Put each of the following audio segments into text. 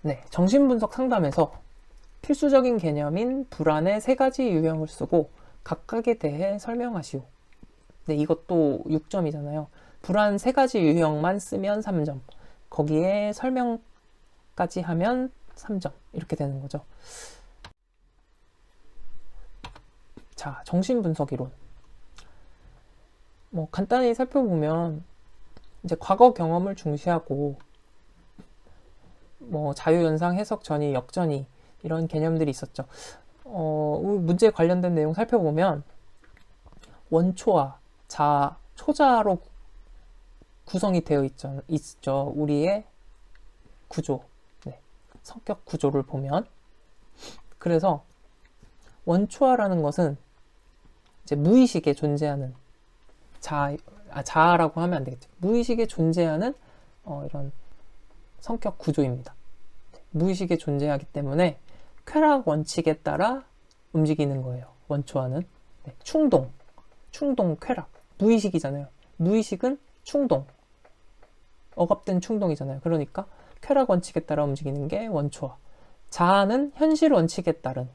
네, 정신분석 상담에서 필수적인 개념인 불안의 세 가지 유형을 쓰고 각각에 대해 설명하시오. 네, 이것도 6점이잖아요. 불안 세 가지 유형만 쓰면 3점. 거기에 설명까지 하면 3점. 이렇게 되는 거죠. 자, 정신분석 이론. 뭐 간단히 살펴보면 이제 과거 경험을 중시하고 뭐 자유연상, 해석 전이, 역전이 이런 개념들이 있었죠. 문제에 관련된 내용 살펴보면 원초와 자, 초자로 구성이 되어 있죠. 우리의 구조, 네, 성격 구조를 보면. 그래서 원초화라는 것은 이제 무의식에 존재하는 자아라고 하면 안 되겠죠. 무의식에 존재하는 이런 성격 구조입니다. 무의식에 존재하기 때문에 쾌락 원칙에 따라 움직이는 거예요. 원초화는. 네, 충동, 쾌락. 무의식이잖아요. 무의식은 충동, 억압된 충동이잖아요. 그러니까 쾌락 원칙에 따라 움직이는 게 원초화. 자아는 현실 원칙에 따른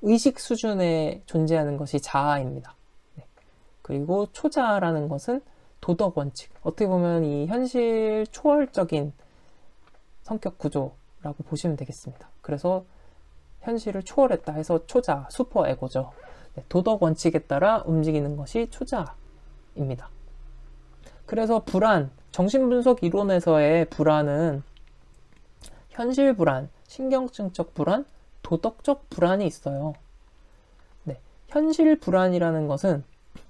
의식 수준에 존재하는 것이 자아입니다. 네. 그리고 초자아라는 것은 도덕 원칙. 어떻게 보면 이 현실 초월적인 성격 구조라고 보시면 되겠습니다. 그래서 현실을 초월했다 해서 초자, 슈퍼 에고죠. 네, 도덕 원칙에 따라 움직이는 것이 초자입니다. 그래서 불안, 정신분석 이론에서의 불안은 현실 불안, 신경증적 불안, 도덕적 불안이 있어요. 네, 현실 불안이라는 것은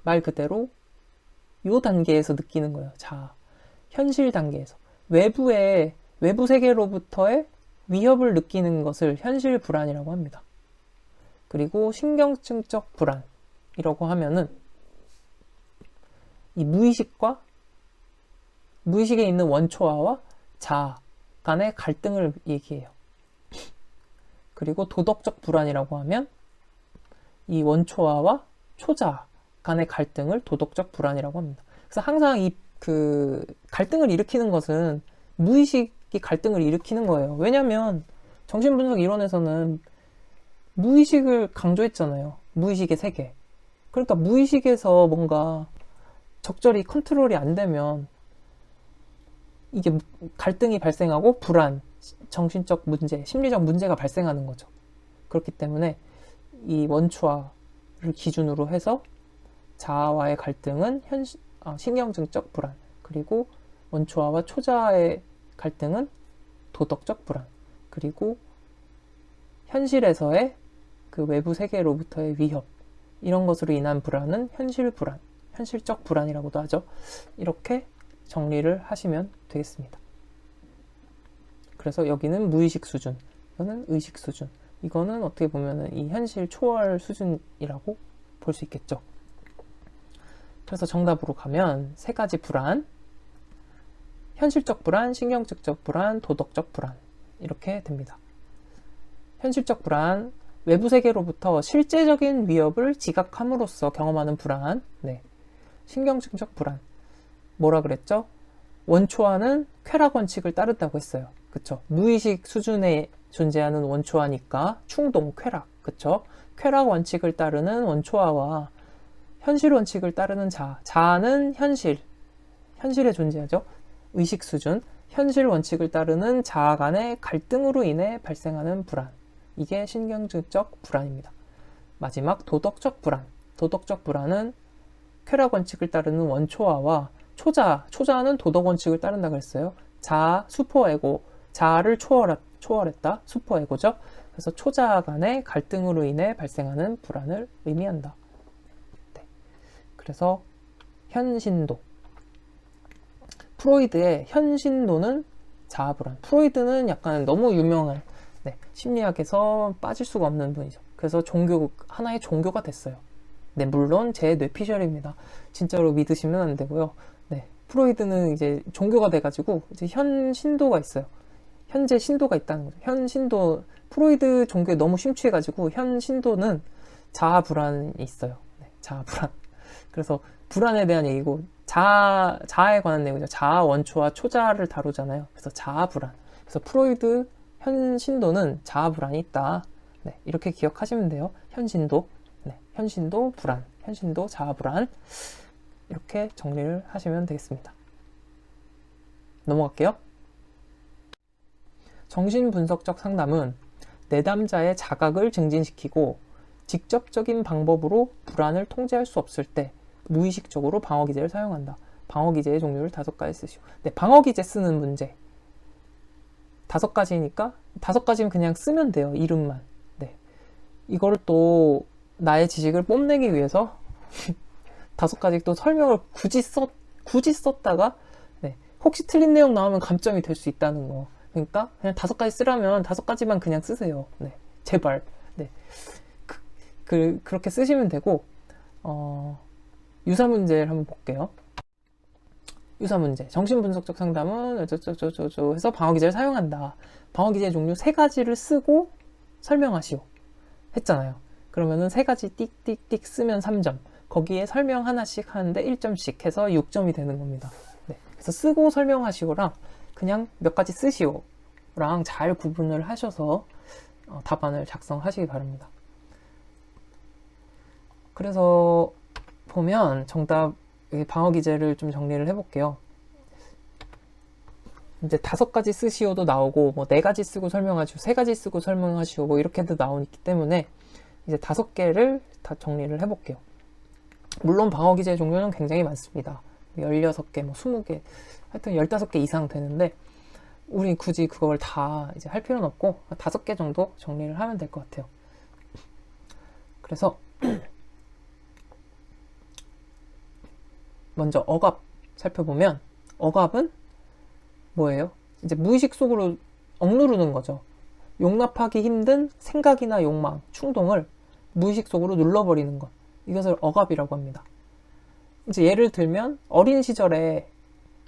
말 그대로 요 단계에서 느끼는 거예요. 자, 현실 단계에서 외부 세계로부터의 위협을 느끼는 것을 현실 불안이라고 합니다. 그리고 신경증적 불안이라고 하면은 이 무의식에 있는 원초아와 자아 간의 갈등을 얘기해요. 그리고 도덕적 불안이라고 하면 이 원초아와 초자 간의 갈등을 도덕적 불안이라고 합니다. 그래서 항상 이 갈등을 일으키는 것은 무의식이 갈등을 일으키는 거예요. 왜냐하면 정신분석 이론에서는 무의식을 강조했잖아요. 무의식의 세계. 그러니까 무의식에서 뭔가 적절히 컨트롤이 안 되면 이게 갈등이 발생하고 불안, 정신적 문제, 심리적 문제가 발생하는 거죠. 그렇기 때문에 이 원초화를 기준으로 해서 자아와의 갈등은 신경증적 불안, 그리고 원초화와 초자아의 갈등은 도덕적 불안, 그리고 현실에서의 그 외부 세계로부터의 위협, 이런 것으로 인한 불안은 현실 불안, 현실적 불안이라고도 하죠. 이렇게 정리를 하시면 되겠습니다. 그래서 여기는 무의식 수준, 이거는 의식 수준, 이거는 어떻게 보면 이 현실 초월 수준이라고 볼 수 있겠죠. 그래서 정답으로 가면 세 가지 불안, 현실적 불안, 신경증적 불안, 도덕적 불안, 이렇게 됩니다. 현실적 불안, 외부 세계로부터 실제적인 위협을 지각함으로써 경험하는 불안. 네. 신경증적 불안, 뭐라 그랬죠? 원초화는 쾌락 원칙을 따른다고 했어요. 그쵸? 무의식 수준에 존재하는 원초화니까 충동, 쾌락, 그쵸? 쾌락 원칙을 따르는 원초화와 현실 원칙을 따르는 자아는 현실에 존재하죠. 의식 수준, 현실 원칙을 따르는 자아 간의 갈등으로 인해 발생하는 불안. 이게 신경증적 불안입니다. 마지막 도덕적 불안. 도덕적 불안은 쾌락 원칙을 따르는 원초아와 초자는 도덕 원칙을 따른다고 했어요. 자아, 슈퍼에고, 자아를 초월했다. 슈퍼에고죠. 그래서 초자아 간의 갈등으로 인해 발생하는 불안을 의미한다. 네. 그래서 현신도. 프로이드의 현신도는 자아 불안. 프로이드는 약간 너무 유명한, 네, 심리학에서 빠질 수가 없는 분이죠. 그래서 하나의 종교가 됐어요. 네, 물론 제 뇌피셜입니다. 진짜로 믿으시면 안 되고요. 네, 프로이드는 이제 종교가 돼가지고 이제 현신도가 있어요. 현재 신도가 있다는 거죠. 현신도, 프로이드 종교에 너무 심취해가지고 현신도는 자아 불안이 있어요. 네, 자아 불안. 그래서 불안에 대한 얘기고, 자아에 관한 내용이죠. 자아 원초와 초자아를 다루잖아요. 그래서 자아 불안. 그래서 프로이드 현신도는 자아 불안이 있다. 네, 이렇게 기억하시면 돼요. 현신도, 네, 현신도 불안, 현신도 자아 불안, 이렇게 정리를 하시면 되겠습니다. 넘어갈게요. 정신분석적 상담은 내담자의 자각을 증진시키고 직접적인 방법으로 불안을 통제할 수 없을 때 무의식적으로 방어기제를 사용한다. 방어기제의 종류를 5가지 쓰시오. 네, 방어기제 쓰는 문제 5가지니까 5가지는 그냥 쓰면 돼요. 이름만. 네, 이거를 또 나의 지식을 뽐내기 위해서 5가지 또 설명을 굳이 썼다가 네, 혹시 틀린 내용 나오면 감점이 될 수 있다는 거. 그러니까 그냥 5가지 쓰라면 5가지만 그냥 쓰세요. 네, 제발. 네, 그렇게 쓰시면 되고, 유사 문제를 한번 볼게요. 유사 문제. 정신분석적 상담은 어쩌저쩌저쩌 해서 방어기제를 사용한다. 방어기제 종류 3가지를 쓰고 설명하시오. 했잖아요. 그러면은 3가지 띡띡띡 쓰면 3점. 거기에 설명 하나씩 하는데 1점씩 해서 6점이 되는 겁니다. 네. 그래서 쓰고 설명하시오랑 그냥 몇 가지 쓰시오랑 잘 구분을 하셔서 답안을 작성하시기 바랍니다. 그래서 보면 정답 방어기제를 좀 정리를 해볼게요. 이제 5가지 쓰시오도 나오고 뭐 4가지 쓰고 설명하시오, 3가지 쓰고 설명하시오 뭐 이렇게도 나오기 때문에 이제 5개를 다 정리를 해볼게요. 물론 방어기제 종류는 굉장히 많습니다. 16개, 뭐 20개, 하여튼 15개 이상 되는데 우리 굳이 그걸 다 이제 할 필요는 없고 5개 정도 정리를 하면 될 것 같아요. 그래서 먼저 억압 살펴보면 억압은 뭐예요? 이제 무의식 속으로 억누르는 거죠. 용납하기 힘든 생각이나 욕망, 충동을 무의식 속으로 눌러버리는 것. 이것을 억압이라고 합니다. 이제 예를 들면 어린 시절에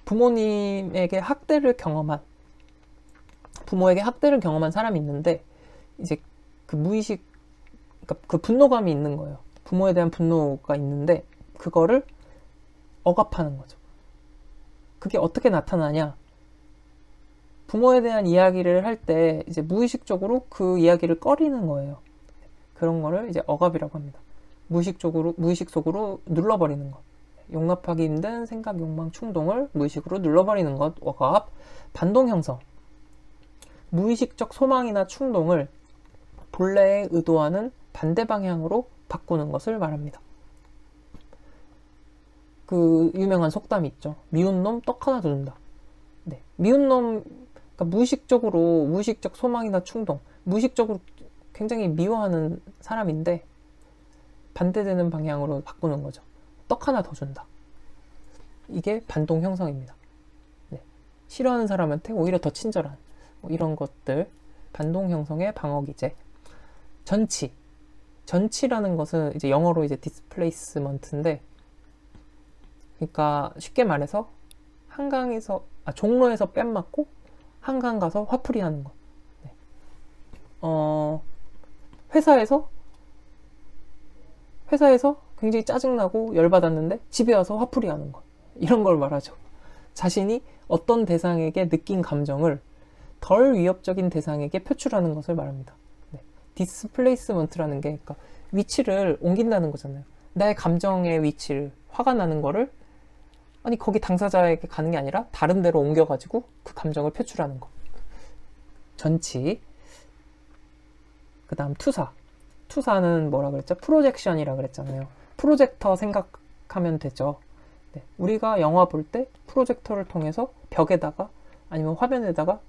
부모에게 학대를 경험한 사람이 있는데 이제 그 무의식, 그러니까 그 분노감이 있는 거예요. 부모에 대한 분노가 있는데 그거를 억압하는 거죠. 그게 어떻게 나타나냐? 부모에 대한 이야기를 할 때 이제 무의식적으로 그 이야기를 꺼리는 거예요. 그런 거를 이제 억압이라고 합니다. 무의식 속으로 눌러버리는 것. 용납하기 힘든 생각, 욕망, 충동을 무의식으로 눌러버리는 것. 억압. 반동 형성. 무의식적 소망이나 충동을 본래의 의도와는 반대 방향으로 바꾸는 것을 말합니다. 그 유명한 속담이 있죠. 미운 놈 떡 하나 더 준다. 네, 미운 놈, 그러니까 무의식적 소망이나 충동, 무의식적으로 굉장히 미워하는 사람인데 반대되는 방향으로 바꾸는 거죠. 떡 하나 더 준다. 이게 반동 형성입니다. 네, 싫어하는 사람한테 오히려 더 친절한 뭐 이런 것들, 반동 형성의 방어기제. 전치라는 것은 이제 영어로 이제 displacement인데, 그러니까 쉽게 말해서 종로에서 뺨 맞고 한강 가서 화풀이 하는 것. 네. 회사에서 굉장히 짜증나고 열받았는데 집에 와서 화풀이 하는 것. 이런 걸 말하죠. 자신이 어떤 대상에게 느낀 감정을 덜 위협적인 대상에게 표출하는 것을 말합니다. 네. 디스플레이스먼트라는 게 그러니까 위치를 옮긴다는 거잖아요. 나의 감정의 위치를, 화가 나는 거를 거기 당사자에게 가는 게 아니라 다른 데로 옮겨가지고 그 감정을 표출하는 거. 전치. 그 다음 투사는 뭐라 그랬죠? 프로젝션이라 그랬잖아요. 프로젝터 생각하면 되죠. 네. 우리가 영화 볼 때 프로젝터를 통해서 벽에다가 아니면 화면에다가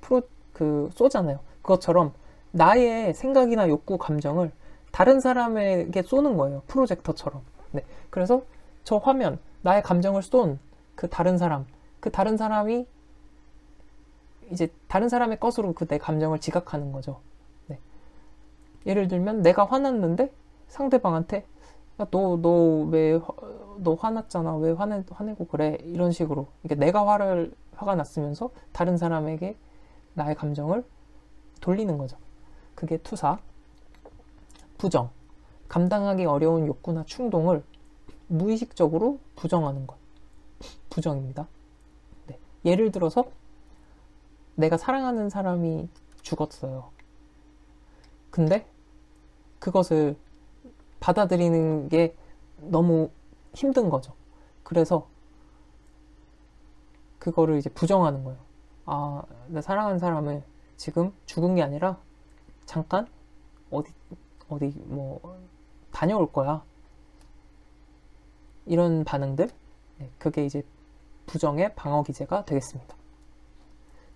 쏘잖아요. 그것처럼 나의 생각이나 욕구, 감정을 다른 사람에게 쏘는 거예요. 프로젝터처럼. 네. 그래서 저 화면, 나의 감정을 쏜 그 다른 사람이 이제 다른 사람의 것으로 그 내 감정을 지각하는 거죠. 네. 예를 들면 내가 화났는데 상대방한테 너 화났잖아. 왜 화내고 그래? 이런 식으로. 그러니까 내가 화가 났으면서 다른 사람에게 나의 감정을 돌리는 거죠. 그게 투사. 부정. 감당하기 어려운 욕구나 충동을 무의식적으로 부정하는 것. 부정입니다. 네. 예를 들어서 내가 사랑하는 사람이 죽었어요. 근데 그것을 받아들이는 게 너무 힘든 거죠. 그래서 그거를 이제 부정하는 거예요. 아, 내 사랑하는 사람을 지금 죽은 게 아니라 잠깐 어디 뭐 다녀올 거야. 이런 반응들, 그게 이제 부정의 방어 기제가 되겠습니다.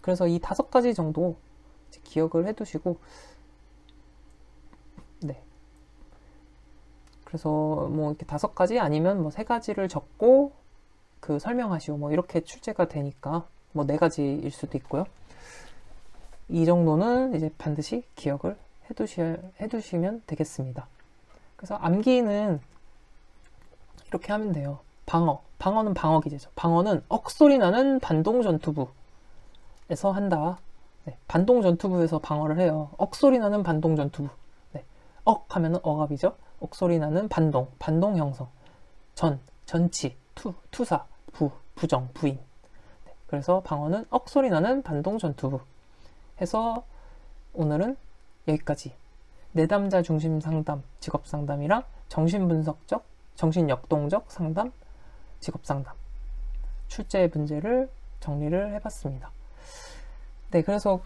그래서 이 5가지 정도 기억을 해두시고, 네. 그래서 뭐 이렇게 5가지 아니면 뭐 3가지를 적고 그 설명하시오. 뭐 이렇게 출제가 되니까 뭐 4가지일 수도 있고요. 이 정도는 이제 반드시 기억을 해두시면 되겠습니다. 그래서 암기는 이렇게 하면 돼요. 방어는 방어 기제죠. 방어는 억소리 나는 반동 전투부에서 한다. 네, 반동 전투부에서 방어를 해요. 억소리 나는 반동 전투부. 네, 억 하면은 억압이죠. 억소리 나는 반동 형성. 전치, 투사, 부정, 부인. 네, 그래서 방어는 억소리 나는 반동 전투부 해서 오늘은 여기까지. 내담자 중심 상담, 직업 상담이랑 정신분석적, 정신역동적 상담, 직업 상담 출제 문제를 정리를 해봤습니다. 네, 그래서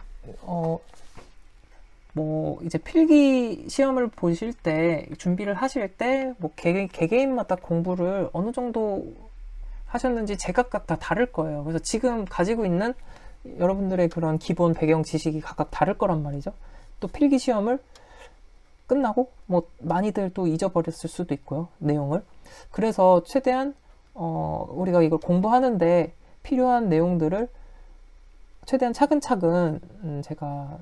뭐 이제 필기 시험을 보실 때 준비를 하실 때 뭐 개개인마다 공부를 어느 정도 하셨는지 제각각 다 다를 거예요. 그래서 지금 가지고 있는 여러분들의 그런 기본 배경 지식이 각각 다를 거란 말이죠. 또 필기 시험을 끝나고 뭐 많이들 또 잊어버렸을 수도 있고요, 내용을. 그래서 최대한 우리가 이걸 공부하는데 필요한 내용들을 최대한 차근차근 제가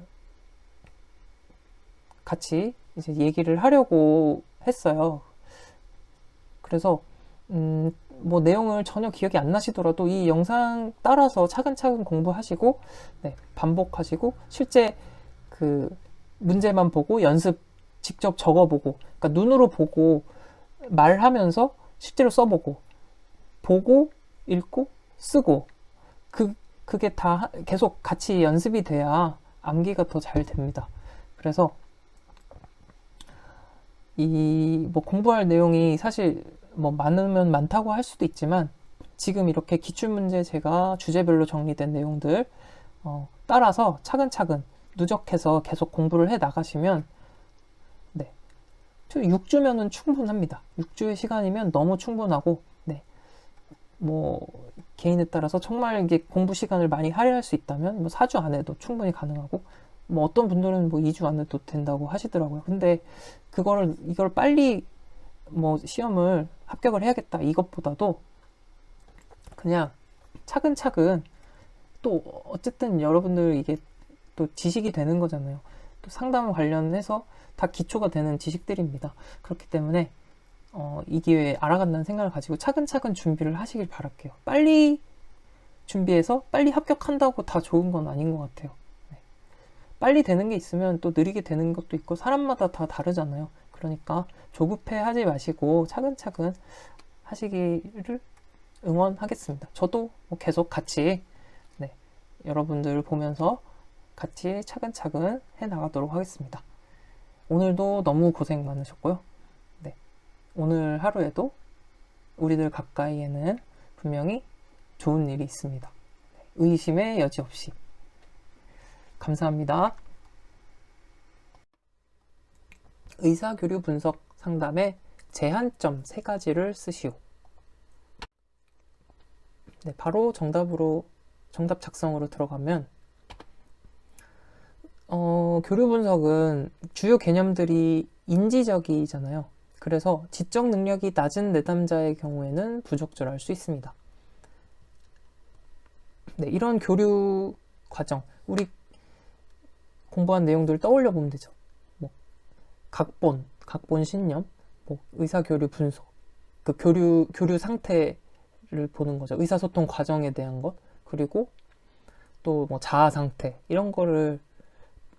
같이 이제 얘기를 하려고 했어요. 그래서 뭐 내용을 전혀 기억이 안 나시더라도 이 영상 따라서 차근차근 공부하시고, 네, 반복하시고 실제 그 문제만 보고 연습 직접 적어보고, 그러니까 눈으로 보고 말하면서 실제로 써보고, 보고 읽고 쓰고, 그게 다 계속 같이 연습이 돼야 암기가 더 잘 됩니다. 그래서 이 뭐 공부할 내용이 사실 뭐 많으면 많다고 할 수도 있지만, 지금 이렇게 기출문제 제가 주제별로 정리된 내용들 따라서 차근차근 누적해서 계속 공부를 해 나가시면, 네, 6주면은 충분합니다. 6주의 시간이면 너무 충분하고, 네, 뭐 개인에 따라서 정말 이게 공부 시간을 많이 할애할 수 있다면 뭐 4주 안에도 충분히 가능하고, 뭐 어떤 분들은 뭐 2주 안에도 된다고 하시더라고요. 근데 이걸 빨리 뭐 시험을 합격을 해야겠다 이것보다도 그냥 차근차근, 또 어쨌든 여러분들 이게 또 지식이 되는 거잖아요. 또 상담 관련해서 다 기초가 되는 지식들입니다. 그렇기 때문에 이 기회에 알아간다는 생각을 가지고 차근차근 준비를 하시길 바랄게요. 빨리 준비해서 빨리 합격한다고 다 좋은 건 아닌 것 같아요. 네. 빨리 되는 게 있으면 또 느리게 되는 것도 있고 사람마다 다 다르잖아요. 그러니까 조급해 하지 마시고 차근차근 하시기를 응원하겠습니다. 저도 뭐 계속 같이, 네, 여러분들 보면서 같이 차근차근 해 나가도록 하겠습니다. 오늘도 너무 고생 많으셨고요. 네, 오늘 하루에도 우리들 가까이에는 분명히 좋은 일이 있습니다. 의심의 여지 없이. 감사합니다. 의사교류 분석 상담의 제한점 3가지를 쓰시오. 네, 바로 정답 작성으로 들어가면, 교류 분석은 주요 개념들이 인지적이잖아요. 그래서 지적 능력이 낮은 내담자의 경우에는 부적절할 수 있습니다. 네, 이런 교류 과정, 우리 공부한 내용들을 떠올려 보면 되죠. 뭐 각본 신념, 뭐 의사교류 분석, 그 교류 상태를 보는 거죠. 의사소통 과정에 대한 것, 그리고 또 뭐 자아 상태, 이런 거를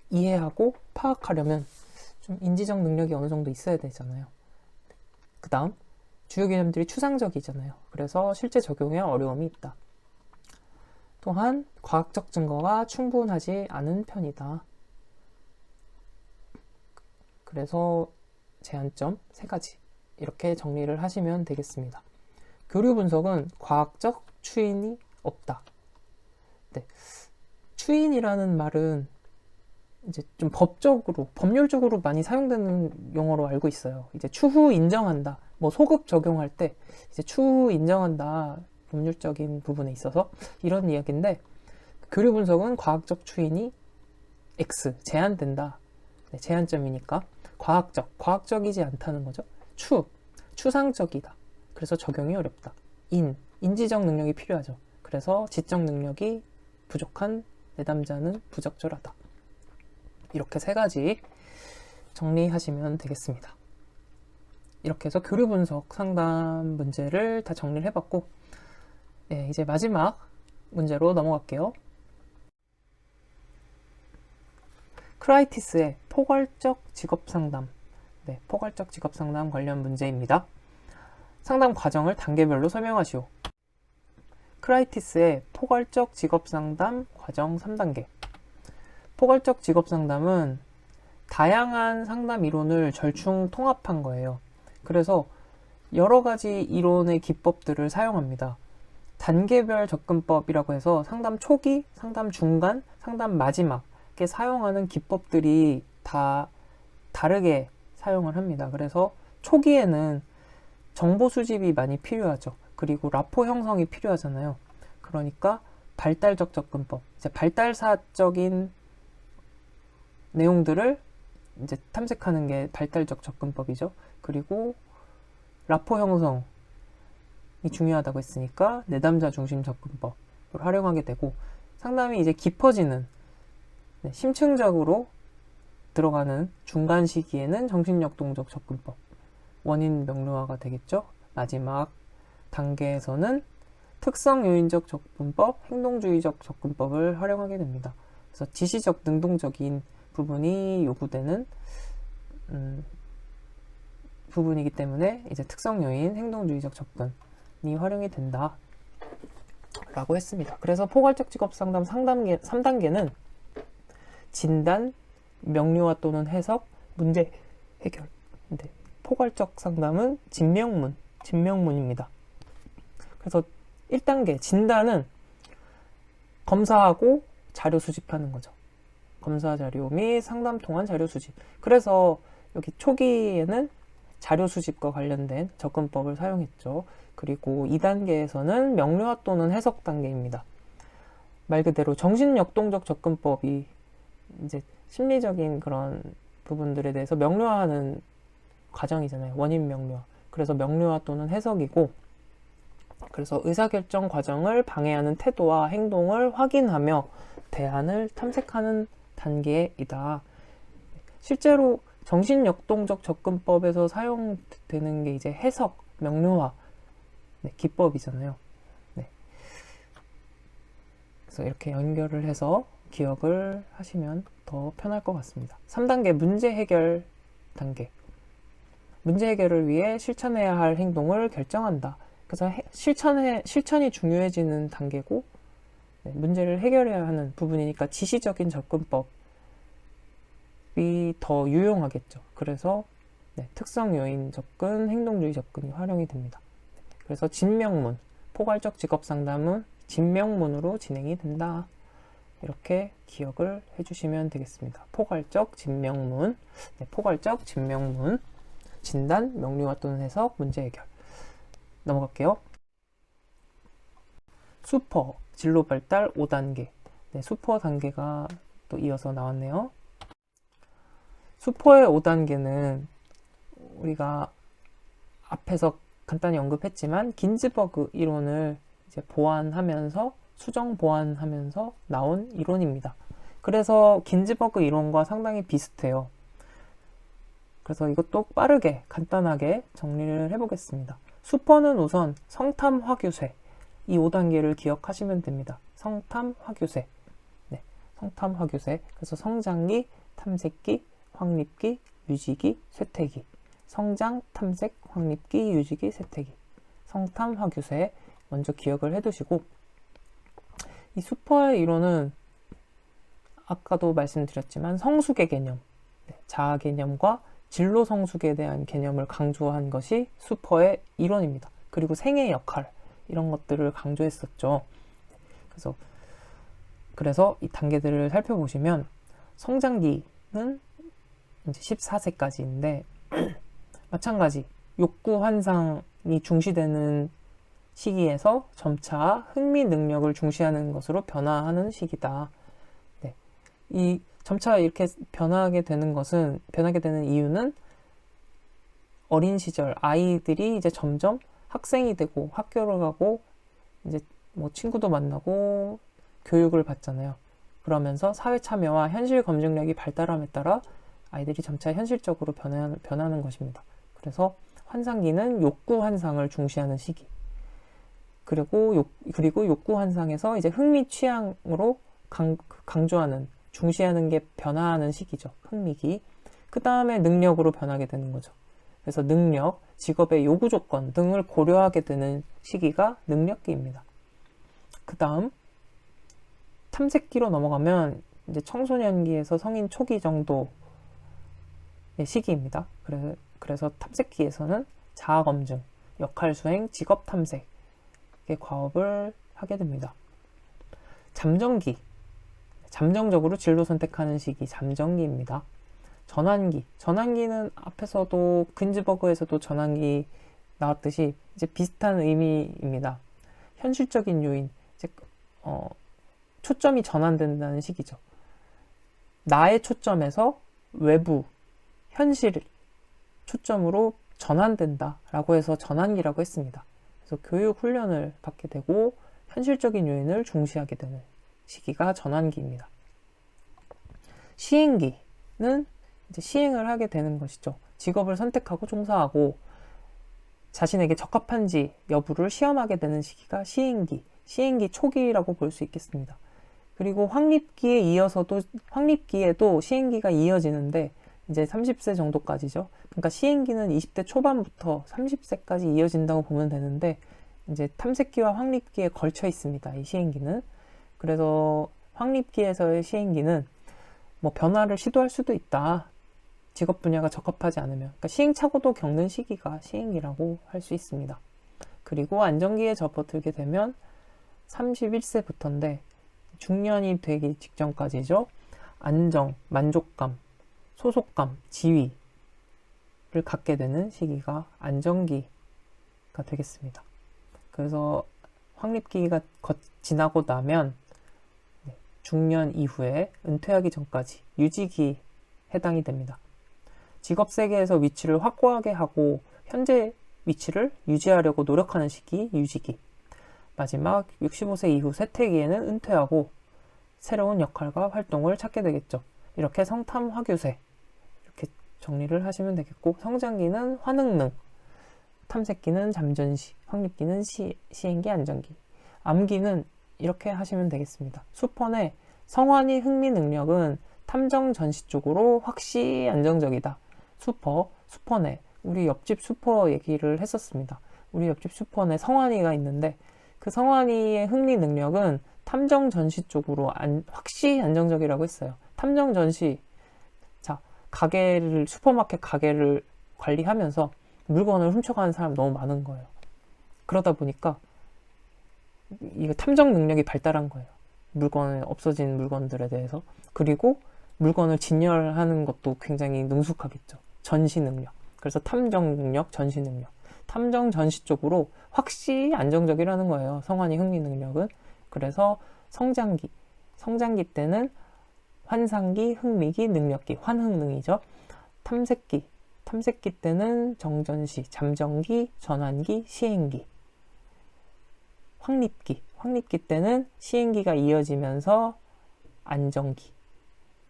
이해하고 파악하려면 좀 인지적 능력이 어느 정도 있어야 되잖아요. 그 다음, 주요 개념들이 추상적이잖아요. 그래서 실제 적용에 어려움이 있다. 또한 과학적 증거가 충분하지 않은 편이다. 그래서 제한점 3가지 이렇게 정리를 하시면 되겠습니다. 교류 분석은 과학적 추인이 없다. 네. 추인이라는 말은 이제 좀 법률적으로 많이 사용되는 용어로 알고 있어요. 이제 추후 인정한다. 뭐 소급 적용할 때 이제 추후 인정한다. 법률적인 부분에 있어서 이런 이야기인데, 교류 분석은 과학적 추인이 X, 제한된다. 네, 제한점이니까 과학적이지 않다는 거죠. 추상적이다. 그래서 적용이 어렵다. 인지적 능력이 필요하죠. 그래서 지적 능력이 부족한 내담자는 부적절하다. 이렇게 3가지 정리하시면 되겠습니다. 이렇게 해서 교류 분석 상담 문제를 다 정리를 해봤고, 네, 이제 마지막 문제로 넘어갈게요. 크라이티스의 포괄적 직업상담. 네, 포괄적 직업상담 관련 문제입니다. 상담 과정을 단계별로 설명하시오. 크라이티스의 포괄적 직업상담 과정 3단계. 포괄적 직업상담은 다양한 상담 이론을 절충 통합한 거예요. 그래서 여러 가지 이론의 기법들을 사용합니다. 단계별 접근법이라고 해서 상담 초기, 상담 중간, 상담 마지막에 사용하는 기법들이 다 다르게 사용을 합니다. 그래서 초기에는 정보 수집이 많이 필요하죠. 그리고 라포 형성이 필요하잖아요. 그러니까 발달적 접근법, 이제 발달사적인 내용들을 이제 탐색하는 게 발달적 접근법이죠. 그리고 라포 형성이 중요하다고 했으니까 내담자 중심 접근법을 활용하게 되고, 상담이 이제 깊어지는 심층적으로 들어가는 중간 시기에는 정신역동적 접근법, 원인 명료화가 되겠죠. 마지막 단계에서는 특성 요인적 접근법, 행동주의적 접근법을 활용하게 됩니다. 그래서 지시적, 능동적인 부분이 요구되는 부분이기 때문에 이제 특성 요인, 행동주의적 접근이 활용이 된다 라고 했습니다. 그래서 포괄적 직업 상담 3단계는 진단, 명료화 또는 해석, 문제 해결. 네, 포괄적 상담은 진명문입니다. 그래서 1단계 진단은 검사하고 자료 수집하는 거죠. 검사 자료 및 상담 통한 자료 수집. 그래서 여기 초기에는 자료 수집과 관련된 접근법을 사용했죠. 그리고 2단계에서는 명료화 또는 해석 단계입니다. 말 그대로 정신역동적 접근법이 이제 심리적인 그런 부분들에 대해서 명료화하는 과정이잖아요. 원인 명료화. 그래서 명료화 또는 해석이고, 그래서 의사결정 과정을 방해하는 태도와 행동을 확인하며 대안을 탐색하는 단계이다. 실제로 정신역동적 접근법에서 사용되는 게 이제 해석, 명료화, 기법이잖아요. 네. 그래서 이렇게 연결을 해서 기억을 하시면 더 편할 것 같습니다. 3단계 문제 해결 단계. 문제 해결을 위해 실천해야 할 행동을 결정한다. 그래서 실천이 중요해지는 단계고, 문제를 해결해야 하는 부분이니까 지시적인 접근법이 더 유용하겠죠. 그래서 특성 요인 접근, 행동주의 접근이 활용이 됩니다. 그래서 진명문, 포괄적 직업 상담은 진명문으로 진행이 된다. 이렇게 기억을 해주시면 되겠습니다. 포괄적 진명문, 포괄적 진명문, 진단, 명료화 또는 해석, 문제 해결. 넘어갈게요. 슈퍼, 진로 발달 5단계. 슈퍼 단계가 또 이어서 나왔네요. 슈퍼의 5단계는 우리가 앞에서 간단히 언급했지만 긴즈버그 이론을 이제 보완하면서 수정 보완하면서 나온 이론입니다. 그래서 긴즈버그 이론과 상당히 비슷해요. 그래서 이것도 빠르게 간단하게 정리를 해보겠습니다. 슈퍼는 우선 성탐 화규쇠, 이 5단계를 기억하시면 됩니다. 성탐 화규쇠. 성탐 화규쇠. 그래서 성장기, 탐색기, 확립기, 유지기, 쇠퇴기. 성장, 탐색, 확립기, 유지기, 쇠퇴기. 성탐 화규쇠 먼저 기억을 해두시고, 이 슈퍼의 이론은 아까도 말씀드렸지만 성숙의 개념, 자아 개념과 진로 성숙에 대한 개념을 강조한 것이 슈퍼의 일원입니다. 그리고 생애 역할 이런 것들을 강조했었죠. 그래서 이 단계들을 살펴보시면 성장기는 이제 14세까지인데 마찬가지 욕구 환상이 중시되는 시기에서 점차 흥미 능력을 중시하는 것으로 변화하는 시기다. 네. 이 점차 이렇게 변하게 되는 이유는 어린 시절 아이들이 이제 점점 학생이 되고 학교를 가고 이제 뭐 친구도 만나고 교육을 받잖아요. 그러면서 사회 참여와 현실 검증력이 발달함에 따라 아이들이 점차 현실적으로 변하는 것입니다. 그래서 환상기는 욕구 환상을 중시하는 시기. 그리고 욕구 환상에서 이제 흥미 취향으로 강조하는, 중시하는 게 변화하는 시기죠. 흥미기. 그 다음에 능력으로 변하게 되는 거죠. 그래서 능력, 직업의 요구 조건 등을 고려하게 되는 시기가 능력기입니다. 그 다음 탐색기로 넘어가면 이제 청소년기에서 성인 초기 정도의 시기입니다. 그래서 탐색기에서는 자아 검증, 역할 수행, 직업 탐색의 과업을 하게 됩니다. 잠정기, 잠정적으로 진로 선택하는 시기, 잠정기입니다. 전환기는 앞에서도 근즈버그에서도 전환기 나왔듯이 이제 비슷한 의미입니다. 현실적인 요인, 이제 초점이 전환된다는 시기죠. 나의 초점에서 외부, 현실 초점으로 전환된다라고 해서 전환기라고 했습니다. 그래서 교육 훈련을 받게 되고 현실적인 요인을 중시하게 되는 시기가 전환기입니다. 시행기는 이제 시행을 하게 되는 것이죠. 직업을 선택하고 종사하고 자신에게 적합한지 여부를 시험하게 되는 시기가 시행기 초기라고 볼 수 있겠습니다. 그리고 황립기에도 시행기가 이어지는데 이제 30세 정도까지죠. 그러니까 시행기는 20대 초반부터 30세까지 이어진다고 보면 되는데 이제 탐색기와 황립기에 걸쳐 있습니다. 이 시행기는. 그래서 황립기에서의 시행기는 뭐 변화를 시도할 수도 있다. 직업 분야가 적합하지 않으면. 그러니까 시행착오도 겪는 시기가 시행기라고 할 수 있습니다. 그리고 안정기에 접어들게 되면 31세부터인데 중년이 되기 직전까지죠. 안정, 만족감, 소속감, 지위를 갖게 되는 시기가 안정기가 되겠습니다. 그래서 황립기가 지나고 나면 중년 이후에 은퇴하기 전까지 유지기에 해당이 됩니다. 직업 세계에서 위치를 확고하게 하고 현재 위치를 유지하려고 노력하는 시기, 유지기. 마지막 65세 이후 쇠퇴기에는 은퇴하고 새로운 역할과 활동을 찾게 되겠죠. 이렇게 성탐, 화교세 이렇게 정리를 하시면 되겠고, 성장기는 환흥능, 탐색기는 잠전시, 황립기는 시행기, 안정기, 암기는 이렇게 하시면 되겠습니다. 수펀의 성환이 흥미 능력은 탐정 전시 쪽으로 확실히 안정적이다. 수펀의 우리 옆집 슈퍼 얘기를 했었습니다. 우리 옆집 슈퍼에 성환이가 있는데 그 성환이의 흥미 능력은 탐정 전시 쪽으로 확실히 안정적이라고 했어요. 탐정 전시, 자, 슈퍼마켓 가게를 관리하면서 물건을 훔쳐가는 사람 너무 많은 거예요. 그러다 보니까 이거 탐정 능력이 발달한 거예요. 없어진 물건들에 대해서. 그리고 물건을 진열하는 것도 굉장히 능숙하겠죠. 전시 능력. 그래서 탐정 능력, 전시 능력. 탐정 전시 쪽으로 확실히 안정적이라는 거예요. 성환이 흥미 능력은. 그래서 성장기 때는 환상기, 흥미기, 능력기, 환흥능이죠. 탐색기 때는 정전시, 잠정기, 전환기, 시행기. 황립기 때는 시행기가 이어지면서 안정기.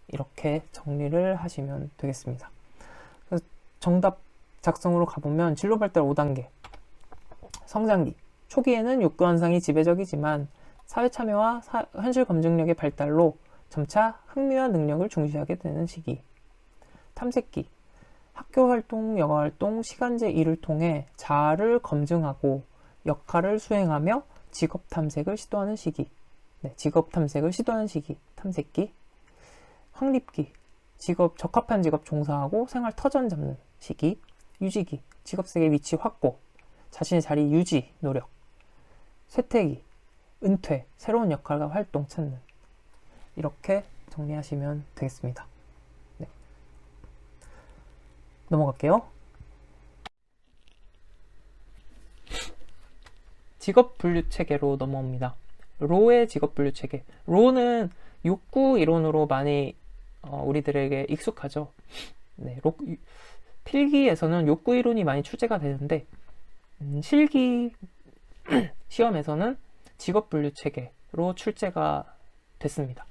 이렇게 정리를 하시면 되겠습니다. 그래서 정답 작성으로 가보면 진로발달 5단계. 성장기. 초기에는 욕구 환상이 지배적이지만 사회참여와 현실 검증력의 발달로 점차 흥미와 능력을 중시하게 되는 시기. 탐색기. 학교활동, 여가활동, 시간제 일을 통해 자아를 검증하고 역할을 수행하며 직업탐색을 시도하는 시기. 직업탐색을 시도하는 시기. 탐색기. 황립기. 적합한 직업 종사하고 생활 터전 잡는 시기, 유지기, 직업색의 위치 확보, 자신의 자리 유지 노력, 쇠퇴기, 은퇴, 새로운 역할과 활동 찾는, 이렇게 정리하시면 되겠습니다. 네. 넘어갈게요. 직업 분류 체계로 넘어옵니다. 로의 직업 분류 체계. 로는 욕구 이론으로 많이 우리들에게 익숙하죠. 네, 필기에서는 욕구 이론이 많이 출제가 되는데 실기 시험에서는 직업 분류 체계로 출제가 됐습니다.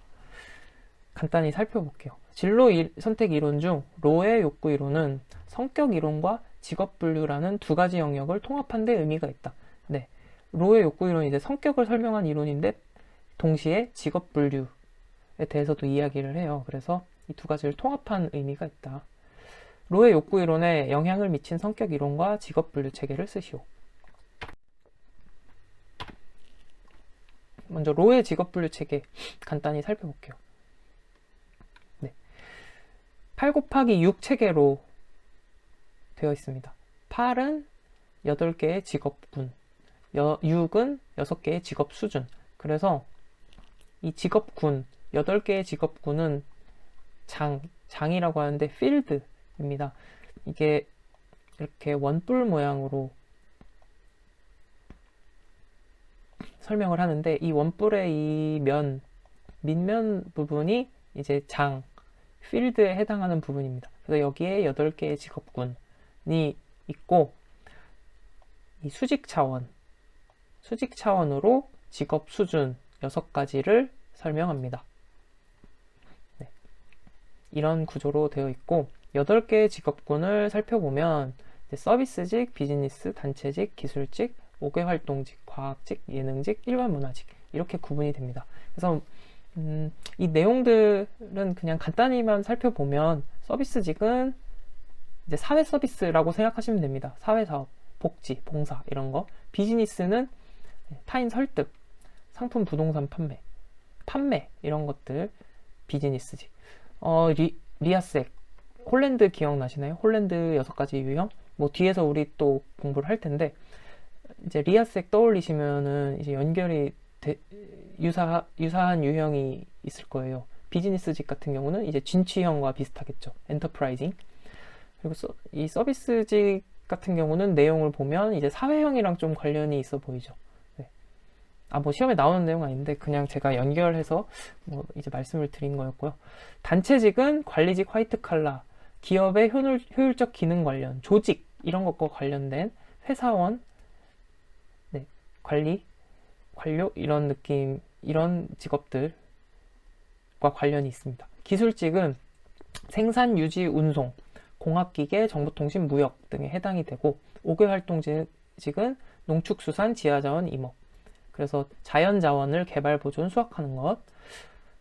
간단히 살펴볼게요. 진로 선택 이론 중 로의 욕구 이론은 성격 이론과 직업 분류라는 두 가지 영역을 통합한 데 의미가 있다. 네, 로의 욕구 이론이 이제 성격을 설명한 이론인데 동시에 직업 분류에 대해서도 이야기를 해요. 그래서 이 두 가지를 통합한 의미가 있다. 로의 욕구 이론에 영향을 미친 성격 이론과 직업 분류 체계를 쓰시오. 먼저 로의 직업 분류 체계 간단히 살펴볼게요. 네. 8 곱하기 6 체계로 되어 있습니다. 8은 8개의 직업군, 6은 6개의 직업 수준. 그래서 이 직업군, 8개의 직업군은 장이라고 하는데 필드입니다. 이게 이렇게 원뿔 모양으로 설명을 하는데 이 원뿔의 이 밑면 부분이 이제 필드에 해당하는 부분입니다. 그래서 여기에 8개의 직업군이 있고 이 수직 차원으로 직업 수준 6가지를 설명합니다. 네. 이런 구조로 되어 있고 8개의 직업군을 살펴보면 서비스직, 비즈니스, 단체직, 기술직, 5개 활동직, 과학직, 예능직, 일반 문화직 이렇게 구분이 됩니다. 그래서 이 내용들은 그냥 간단히만 살펴보면 서비스직은 이제 사회 서비스라고 생각하시면 됩니다. 사회사업, 복지, 봉사 이런 거. 비즈니스는 타인 설득, 상품 부동산 판매 이런 것들 비즈니스직. 리아색, 홀랜드 기억나시나요? 홀랜드 6가지 유형? 뭐 뒤에서 우리 또 공부를 할 텐데 이제 리아색 떠올리시면은 이제 연결이 유사한 유형이 있을 거예요. 비즈니스직 같은 경우는 이제 진취형과 비슷하겠죠. 엔터프라이징. 그리고 이 서비스직 같은 경우는 내용을 보면 이제 사회형이랑 좀 관련이 있어 보이죠. 네. 뭐 시험에 나오는 내용 아닌데 그냥 제가 연결해서 뭐 이제 말씀을 드린 거였고요. 단체직은 관리직, 화이트 칼라, 기업의 효율적 기능 관련, 조직 이런 것과 관련된 회사원, 네, 관료 이런 느낌, 이런 직업들과 관련이 있습니다. 기술직은 생산, 유지, 운송, 공학기계, 정보통신, 무역 등에 해당이 되고 5개 활동직은 농축수산, 지하자원, 임업. 그래서 자연자원을 개발, 보존, 수확하는 것.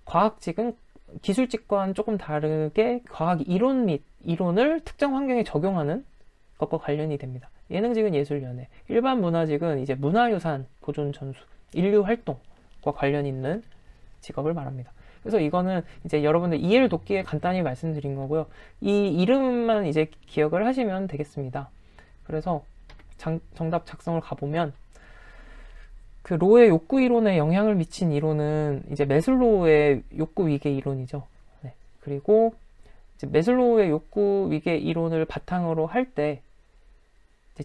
과학직은 기술직과는 조금 다르게 과학 이론 및 이론을 특정 환경에 적용하는 것과 관련이 됩니다. 예능직은 예술연예, 일반 문화직은 이제 문화유산 보존 전수, 인류 활동과 관련 있는 직업을 말합니다. 그래서 이거는 이제 여러분들 이해를 돕기에 간단히 말씀드린 거고요. 이 이름만 이제 기억을 하시면 되겠습니다. 그래서 정답 작성을 가보면 그 로의 욕구 이론에 영향을 미친 이론은 이제 매슬로우의 욕구 위계 이론이죠. 네. 그리고 이제 매슬로우의 욕구 위계 이론을 바탕으로 할 때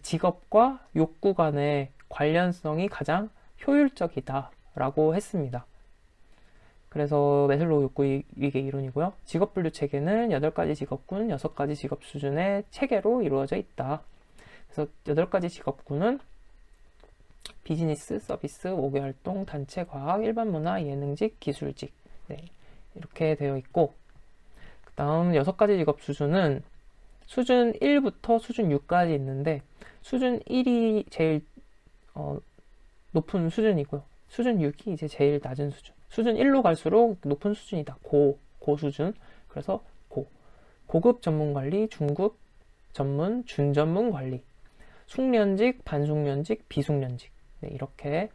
직업과 욕구 간의 관련성이 가장 효율적이다라고 했습니다. 그래서 매슬로우 욕구 위계 이론이고요. 직업 분류 체계는 8가지 직업군, 6가지 직업 수준의 체계로 이루어져 있다. 그래서 8가지 직업군은 비즈니스, 서비스, 5개 활동, 단체, 과학, 일반 문화, 예능직, 기술직. 네, 이렇게 되어 있고, 그 다음 6가지 직업 수준은 수준 1부터 수준 6까지 있는데, 수준 1이 제일 높은 수준이고요. 수준 6이 이제 제일 낮은 수준. 수준 1로 갈수록 높은 수준이다. 고수준. 그래서 고급 전문 관리, 중급 전문, 준전문 관리. 숙련직, 반숙련직, 비숙련직. 네, 이렇게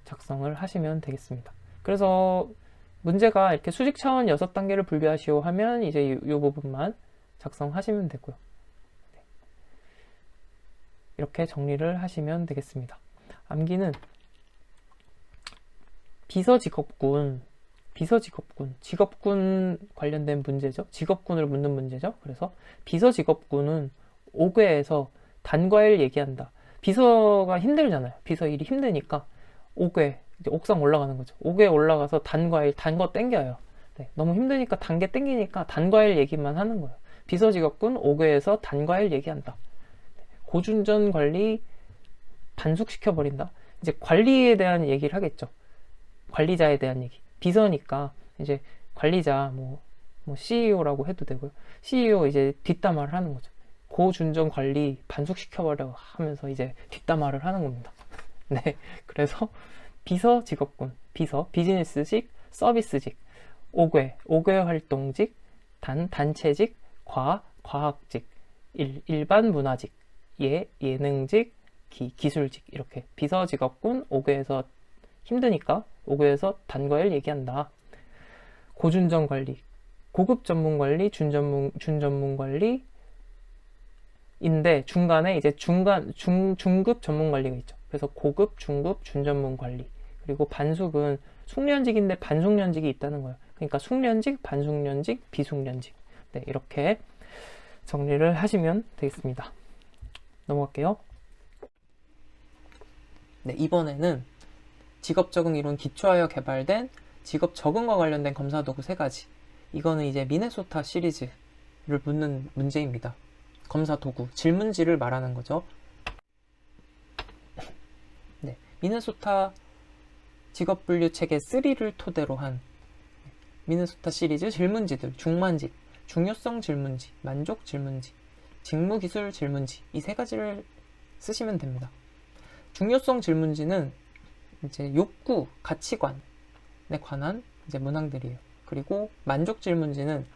작성을 하시면 되겠습니다. 그래서 문제가 이렇게 수직 차원 6단계를 분류하시오 하면 이제 이 부분만 작성하시면 되고요. 이렇게 정리를 하시면 되겠습니다. 암기는 비서직업군, 직업군 관련된 문제죠. 직업군을 묻는 문제죠. 그래서 비서직업군은 5궤에서 단과일 얘기한다. 비서가 힘들잖아요. 비서 일이 힘드니까 5궤, 이제 옥상 올라가는 거죠. 5궤 올라가서 단과일, 단거 땡겨요. 네, 너무 힘드니까 단계 땡기니까 단과일 얘기만 하는 거예요. 비서직업군 5궤에서 단과일 얘기한다. 고준전 관리 단숙시켜버린다. 이제 관리에 대한 얘기를 하겠죠. 관리자에 대한 얘기. 비서니까 이제 관리자 뭐 CEO라고 해도 되고요. CEO 이제 뒷담화를 하는 거죠. 고준전 관리 반숙시켜버려 하면서 이제 뒷담화를 하는 겁니다. 네, 그래서 비서 직업군, 비서 비즈니스직, 서비스직, 5궤 활동직, 단체직, 과학직, 일반 문화직, 예능직, 기술직 이렇게 비서 직업군 5궤에서 힘드니까 5궤에서 단과일 얘기한다. 고준전 관리, 고급 전문 관리, 준전문 관리 인데 중간에 이제 중급 전문 관리가 있죠. 그래서 고급, 중급, 준전문 관리. 그리고 반숙은 숙련직인데 반숙련직이 있다는 거예요. 그러니까 숙련직, 반숙련직, 비숙련직. 네, 이렇게 정리를 하시면 되겠습니다. 넘어갈게요. 네, 이번에는 직업 적응 이론 기초하여 개발된 직업 적응과 관련된 검사 도구 3가지. 이거는 이제 미네소타 시리즈를 묻는 문제입니다. 검사 도구, 질문지를 말하는 거죠. 네, 미네소타 직업 분류 체계 3를 토대로 한 미네소타 시리즈 질문지들, 중만직, 중요성 질문지, 만족 질문지, 직무 기술 질문지 이 3가지를 쓰시면 됩니다. 중요성 질문지는 이제 욕구, 가치관에 관한 이제 문항들이에요. 그리고 만족 질문지는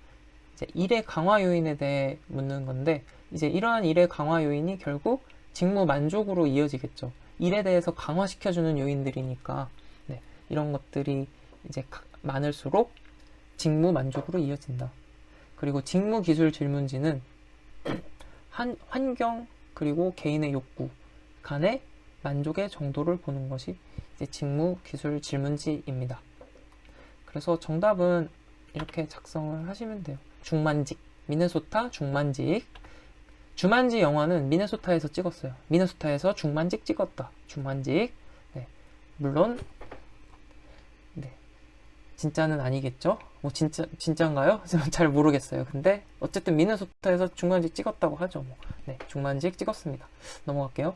이제 일의 강화 요인에 대해 묻는 건데 이제 이러한 일의 강화 요인이 결국 직무 만족으로 이어지겠죠. 일에 대해서 강화시켜주는 요인들이니까 네, 이런 것들이 이제 많을수록 직무 만족으로 이어진다. 그리고 직무 기술 질문지는 환경 그리고 개인의 욕구 간의 만족의 정도를 보는 것이 이제 직무 기술 질문지입니다. 그래서 정답은 이렇게 작성을 하시면 돼요. 중만직, 미네소타 중만직. 주만지 영화는 미네소타에서 찍었어요. 미네소타에서 중만직 찍었다. 중만직. 네, 물론 네, 진짜는 아니겠죠? 뭐 진짜인가요? 잘 모르겠어요. 근데 어쨌든 미네소타에서 중만직 찍었다고 하죠. 뭐. 네, 중만직 찍었습니다. 넘어갈게요.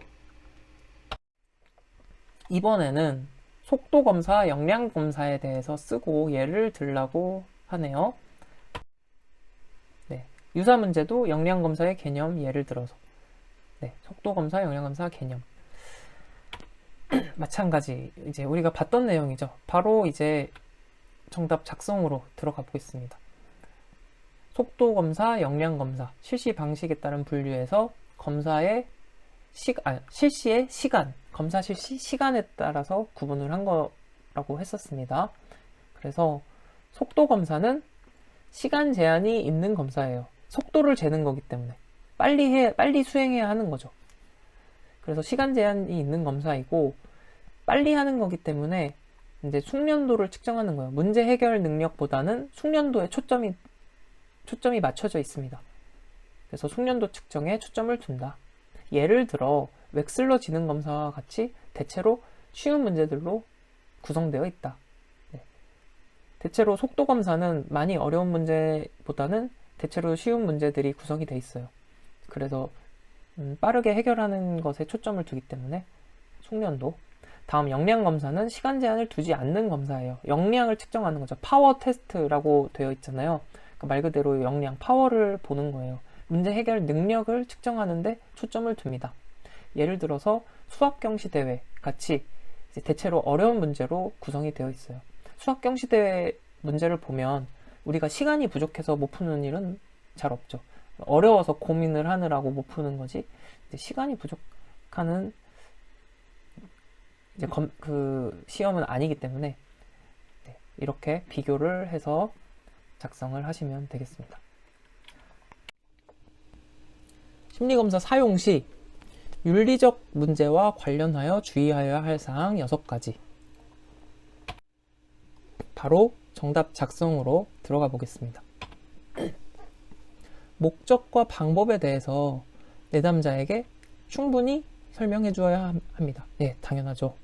이번에는 속도검사, 역량검사에 대해서 쓰고 예를 들라고 하네요. 네, 유사 문제도 역량검사의 개념 예를 들어서 네, 속도검사, 역량검사 개념 마찬가지 이제 우리가 봤던 내용이죠. 바로 이제 정답 작성으로 들어가 보겠습니다. 속도검사, 역량검사 실시 방식에 따른 분류에서 검사의 실시의 시간, 검사 실시 시간에 따라서 구분을 한 거라고 했었습니다. 그래서 속도 검사는 시간 제한이 있는 검사예요. 속도를 재는 거기 때문에 빨리 수행해야 하는 거죠. 그래서 시간 제한이 있는 검사이고 빨리 하는 거기 때문에 이제 숙련도를 측정하는 거예요. 문제 해결 능력보다는 숙련도에 초점이 맞춰져 있습니다. 그래서 숙련도 측정에 초점을 둔다. 예를 들어 웩슬러 지능 검사와 같이 대체로 쉬운 문제들로 구성되어 있다. 네. 대체로 속도 검사는 많이 어려운 문제보다는 대체로 쉬운 문제들이 구성이 되어 있어요. 그래서 빠르게 해결하는 것에 초점을 두기 때문에 숙련도. 다음 역량 검사는 시간 제한을 두지 않는 검사예요. 역량을 측정하는 거죠. 파워 테스트라고 되어 있잖아요. 그러니까 말 그대로 역량, 파워를 보는 거예요. 문제 해결 능력을 측정하는데 초점을 둡니다. 예를 들어서 수학경시대회 같이 이제 대체로 어려운 문제로 구성이 되어 있어요. 수학경시대회 문제를 보면 우리가 시간이 부족해서 못 푸는 일은 잘 없죠. 어려워서 고민을 하느라고 못 푸는 거지 시간이 부족하는 이제 그 시험은 아니기 때문에 네. 이렇게 비교를 해서 작성을 하시면 되겠습니다. 심리검사 사용 시 윤리적 문제와 관련하여 주의하여야 할 사항 6가지. 바로 정답 작성으로 들어가 보겠습니다. 목적과 방법에 대해서 내담자에게 충분히 설명해 주어야 합니다. 네, 당연하죠.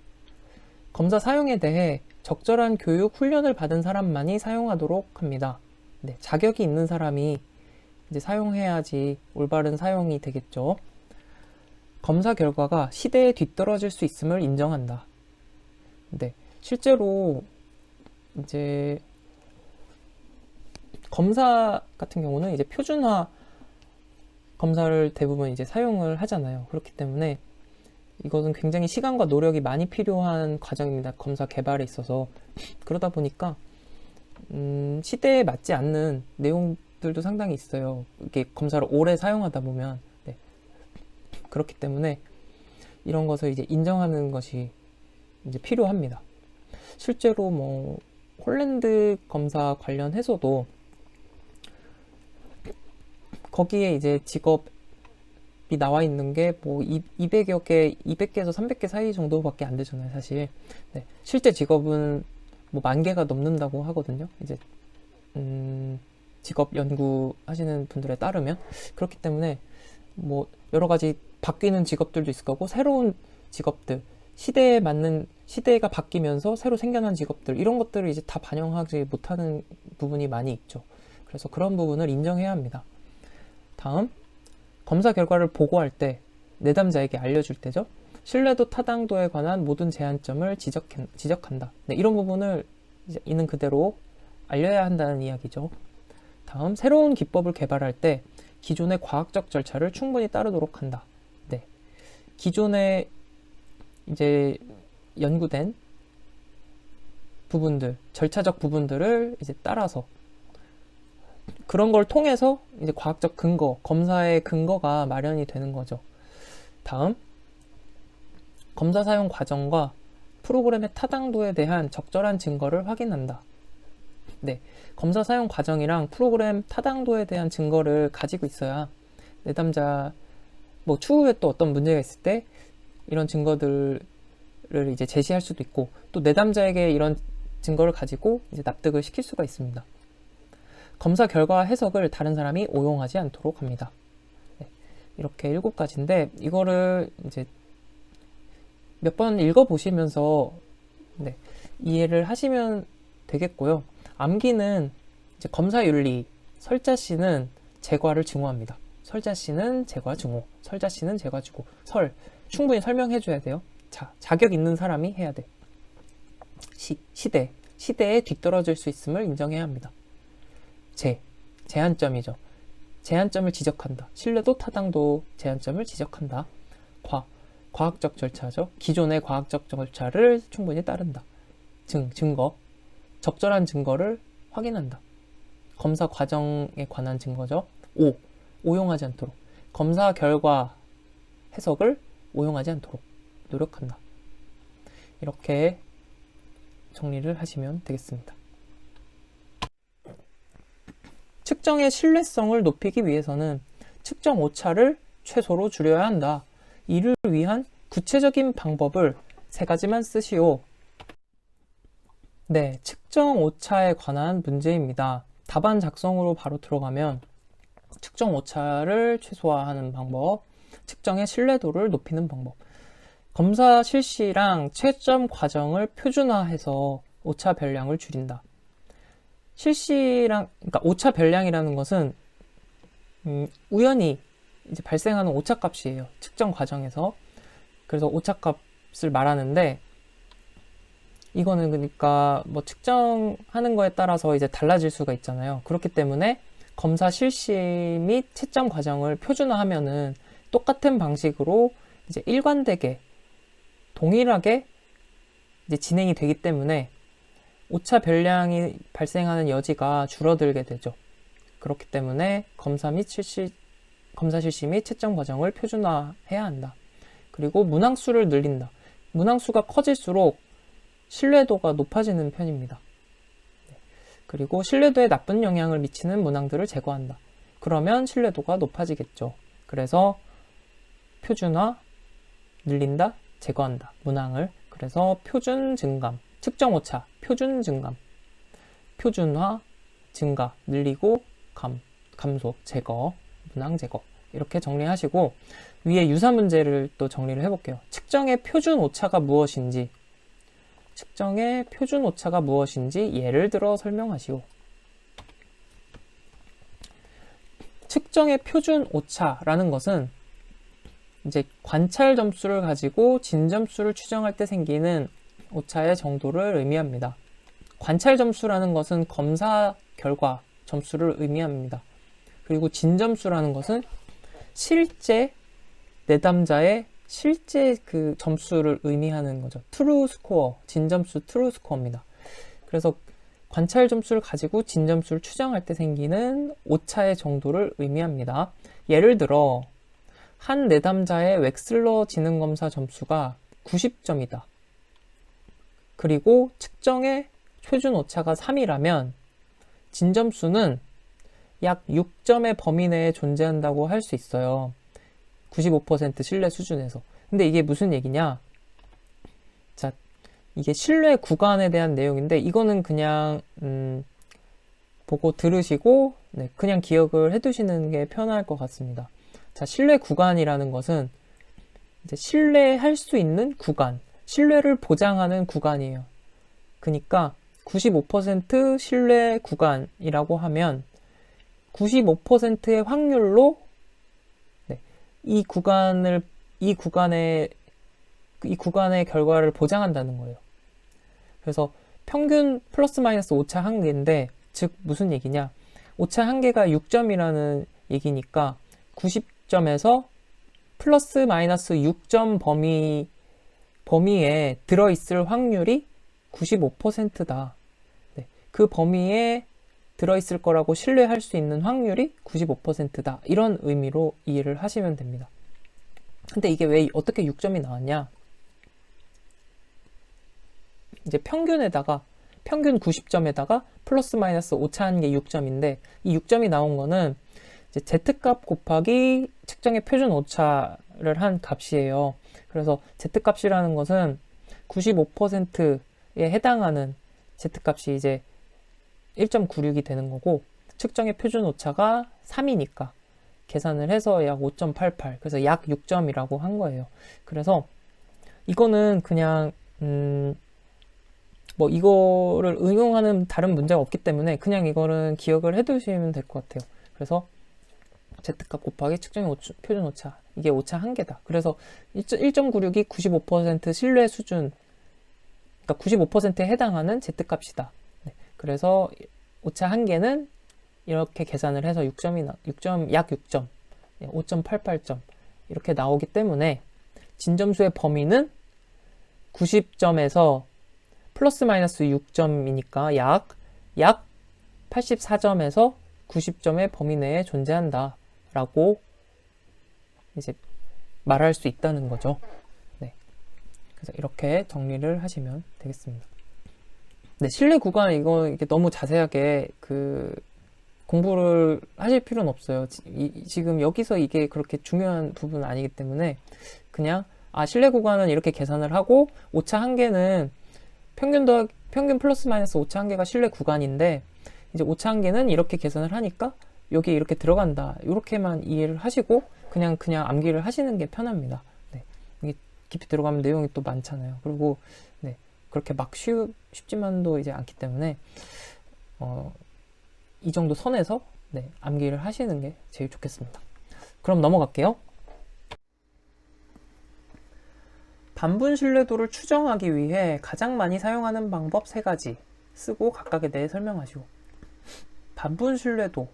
검사 사용에 대해 적절한 교육, 훈련을 받은 사람만이 사용하도록 합니다. 네, 자격이 있는 사람이 이제 사용해야지 올바른 사용이 되겠죠. 검사 결과가 시대에 뒤떨어질 수 있음을 인정한다. 네, 실제로 이제 검사 같은 경우는 이제 표준화 검사를 대부분 이제 사용을 하잖아요. 그렇기 때문에 이것은 굉장히 시간과 노력이 많이 필요한 과정입니다. 검사 개발에 있어서. 그러다 보니까 시대에 맞지 않는 내용들도 상당히 있어요. 이게 검사를 오래 사용하다 보면. 네. 그렇기 때문에 이런 것을 이제 인정하는 것이 이제 필요합니다. 실제로 뭐 홀랜드 검사 관련해서도 거기에 이제 직업이 나와 있는 게 뭐 200여 개, 200개에서 300개 사이 정도밖에 안 되잖아요, 사실. 네. 실제 직업은 뭐 10,000개가 넘는다고 하거든요. 이제 직업 연구하시는 분들에 따르면. 그렇기 때문에 뭐 여러 가지 바뀌는 직업들도 있을 거고, 새로운 직업들, 시대에 맞는, 시대가 바뀌면서 새로 생겨난 직업들, 이런 것들을 이제 다 반영하지 못하는 부분이 많이 있죠. 그래서 그런 부분을 인정해야 합니다. 다음, 검사 결과를 보고할 때 내담자에게 알려줄 때죠. 신뢰도 타당도에 관한 모든 제한점을 지적한다. 네, 이런 부분을 이제 있는 그대로 알려야 한다는 이야기죠. 다음, 새로운 기법을 개발할 때 기존의 과학적 절차를 충분히 따르도록 한다. 네, 기존에 이제 연구된 부분들, 절차적 부분들을 이제 따라서 그런 걸 통해서 이제 과학적 근거, 검사의 근거가 마련이 되는 거죠. 다음, 검사 사용 과정과 프로그램의 타당도에 대한 적절한 증거를 확인한다. 네, 검사 사용 과정이랑 프로그램 타당도에 대한 증거를 가지고 있어야 내담자 뭐 추후에 또 어떤 문제가 있을 때 이런 증거들을 이제 제시할 수도 있고, 또 내담자에게 이런 증거를 가지고 이제 납득을 시킬 수가 있습니다. 검사 결과 해석을 다른 사람이 오용하지 않도록 합니다. 네, 이렇게 7가지인데 이거를 이제 몇 번 읽어보시면서 네, 이해를 하시면 되겠고요. 암기는 이제 검사윤리, 설자씨는 제과를 증오합니다. 설자씨는 제과 증오, 설자씨는 제과 증오, 충분히 설명해줘야 돼요. 자, 자격 있는 사람이 해야 돼. 시대에 뒤떨어질 수 있음을 인정해야 합니다. 제한점이죠. 제한점을 지적한다. 신뢰도 타당도 제한점을 지적한다. 과학적 절차죠. 기존의 과학적 절차를 충분히 따른다. 증거. 적절한 증거를 확인한다. 검사 과정에 관한 증거죠. 오용하지 않도록. 검사 결과 해석을 오용하지 않도록 노력한다. 이렇게 정리를 하시면 되겠습니다. 측정의 신뢰성을 높이기 위해서는 측정 오차를 최소로 줄여야 한다. 이를 위한 구체적인 방법을 3가지만 쓰시오. 네, 측정 오차에 관한 문제입니다. 답안 작성으로 바로 들어가면 측정 오차를 최소화하는 방법, 측정의 신뢰도를 높이는 방법, 검사 실시랑 채점 과정을 표준화해서 오차 별량을 줄인다. 그러니까 오차 별량이라는 것은 우연히 이제 발생하는 오차 값이에요. 측정 과정에서. 그래서 오차 값을 말하는데, 이거는 그러니까 뭐 측정하는 거에 따라서 이제 달라질 수가 있잖아요. 그렇기 때문에 검사 실시 및 채점 과정을 표준화하면은 똑같은 방식으로 이제 일관되게 동일하게 이제 진행이 되기 때문에 오차 별량이 발생하는 여지가 줄어들게 되죠. 그렇기 때문에 검사 실시 및 채점 과정을 표준화해야 한다. 그리고 문항수를 늘린다. 문항수가 커질수록 신뢰도가 높아지는 편입니다. 그리고 신뢰도에 나쁜 영향을 미치는 문항들을 제거한다. 그러면 신뢰도가 높아지겠죠. 그래서 표준화, 늘린다, 제거한다. 문항을. 그래서 표준 증감, 측정 오차, 표준 증감, 표준화, 증가, 늘리고, 감소, 제거, 문항 제거. 이렇게 정리하시고 위에 유사 문제를 또 정리를 해볼게요. 측정의 표준 오차가 무엇인지, 측정의 표준 오차가 무엇인지 예를 들어 설명하시오. 측정의 표준 오차라는 것은 이제 관찰 점수를 가지고 진점수를 추정할 때 생기는 오차의 정도를 의미합니다. 관찰 점수라는 것은 검사 결과 점수를 의미합니다. 그리고 진점수라는 것은 실제 내담자의 실제 그 점수를 의미하는 거죠. 트루 스코어, 진점수 트루 스코어입니다. 그래서 관찰 점수를 가지고 진점수를 추정할 때 생기는 오차의 정도를 의미합니다. 예를 들어 한 내담자의 웩슬러 지능검사 점수가 90점이다. 그리고 측정의 표준 오차가 3이라면 진점수는 약 6점의 범위 내에 존재한다고 할 수 있어요. 95% 신뢰 수준에서. 근데 이게 무슨 얘기냐? 자, 이게 신뢰 구간에 대한 내용인데 이거는 그냥 보고 들으시고 그냥 기억을 해두시는 게 편할 것 같습니다. 자, 신뢰 구간이라는 것은 이제 신뢰할 수 있는 구간, 신뢰를 보장하는 구간이에요. 그러니까 95% 신뢰 구간이라고 하면 95%의 확률로 이 구간의 결과를 보장한다는 거예요. 그래서 평균 플러스 마이너스 오차 한계인데, 즉 무슨 얘기냐? 오차 한계가 6점이라는 얘기니까 90점에서 플러스 마이너스 6점 범위에 들어있을 확률이 95%다. 그 범위에 들어있을 거라고 신뢰할 수 있는 확률이 95%다. 이런 의미로 이해를 하시면 됩니다. 근데 이게 왜 어떻게 6점이 나왔냐? 이제 평균 90점에다가 플러스 마이너스 오차 한계 6점인데 이 6점이 나온 거는 이제 Z값 곱하기 측정의 표준 오차를 한 값이에요. 그래서 Z값이라는 것은 95%에 해당하는 Z값이 이제 1.96이 되는 거고, 측정의 표준 오차가 3이니까 계산을 해서 약 5.88, 그래서 약 6점이라고 한 거예요. 그래서 이거는 그냥 뭐 이거를 응용하는 다른 문제가 없기 때문에 그냥 이거는 기억을 해두시면 될 것 같아요. 그래서 Z값 곱하기 측정의 표준 오차, 이게 오차 한계다. 그래서 1.96이 95% 신뢰 수준, 그러니까 95%에 해당하는 Z값이다. 그래서 오차 한계는 이렇게 계산을 해서 약 6점, 5.88점 이렇게 나오기 때문에 진점수의 범위는 90점에서 플러스 마이너스 6점이니까 약 84점에서 90점의 범위 내에 존재한다 라고 이제 말할 수 있다는 거죠. 그래서 이렇게 정리를 하시면 되겠습니다. 신뢰 구간 이게 너무 자세하게 공부를 하실 필요는 없어요. 지금 여기서 이게 그렇게 중요한 부분은 아니기 때문에 그냥 신뢰 구간은 이렇게 계산을 하고 오차 한계는 평균 플러스 마이너스 오차 한계가 신뢰 구간인데 이제 오차 한계는 이렇게 계산을 하니까 여기 이렇게 들어간다. 이렇게만 이해를 하시고 그냥 암기를 하시는 게 편합니다. 이게 깊이 들어가면 내용이 또 많잖아요. 그리고 그렇게 막 쉽지만도 이제 않기 때문에 이 정도 선에서 암기를 하시는 게 제일 좋겠습니다. 그럼 넘어갈게요. 반분 신뢰도를 추정하기 위해 가장 많이 사용하는 방법 3가지 쓰고 각각에 대해 설명하시오. 반분 신뢰도.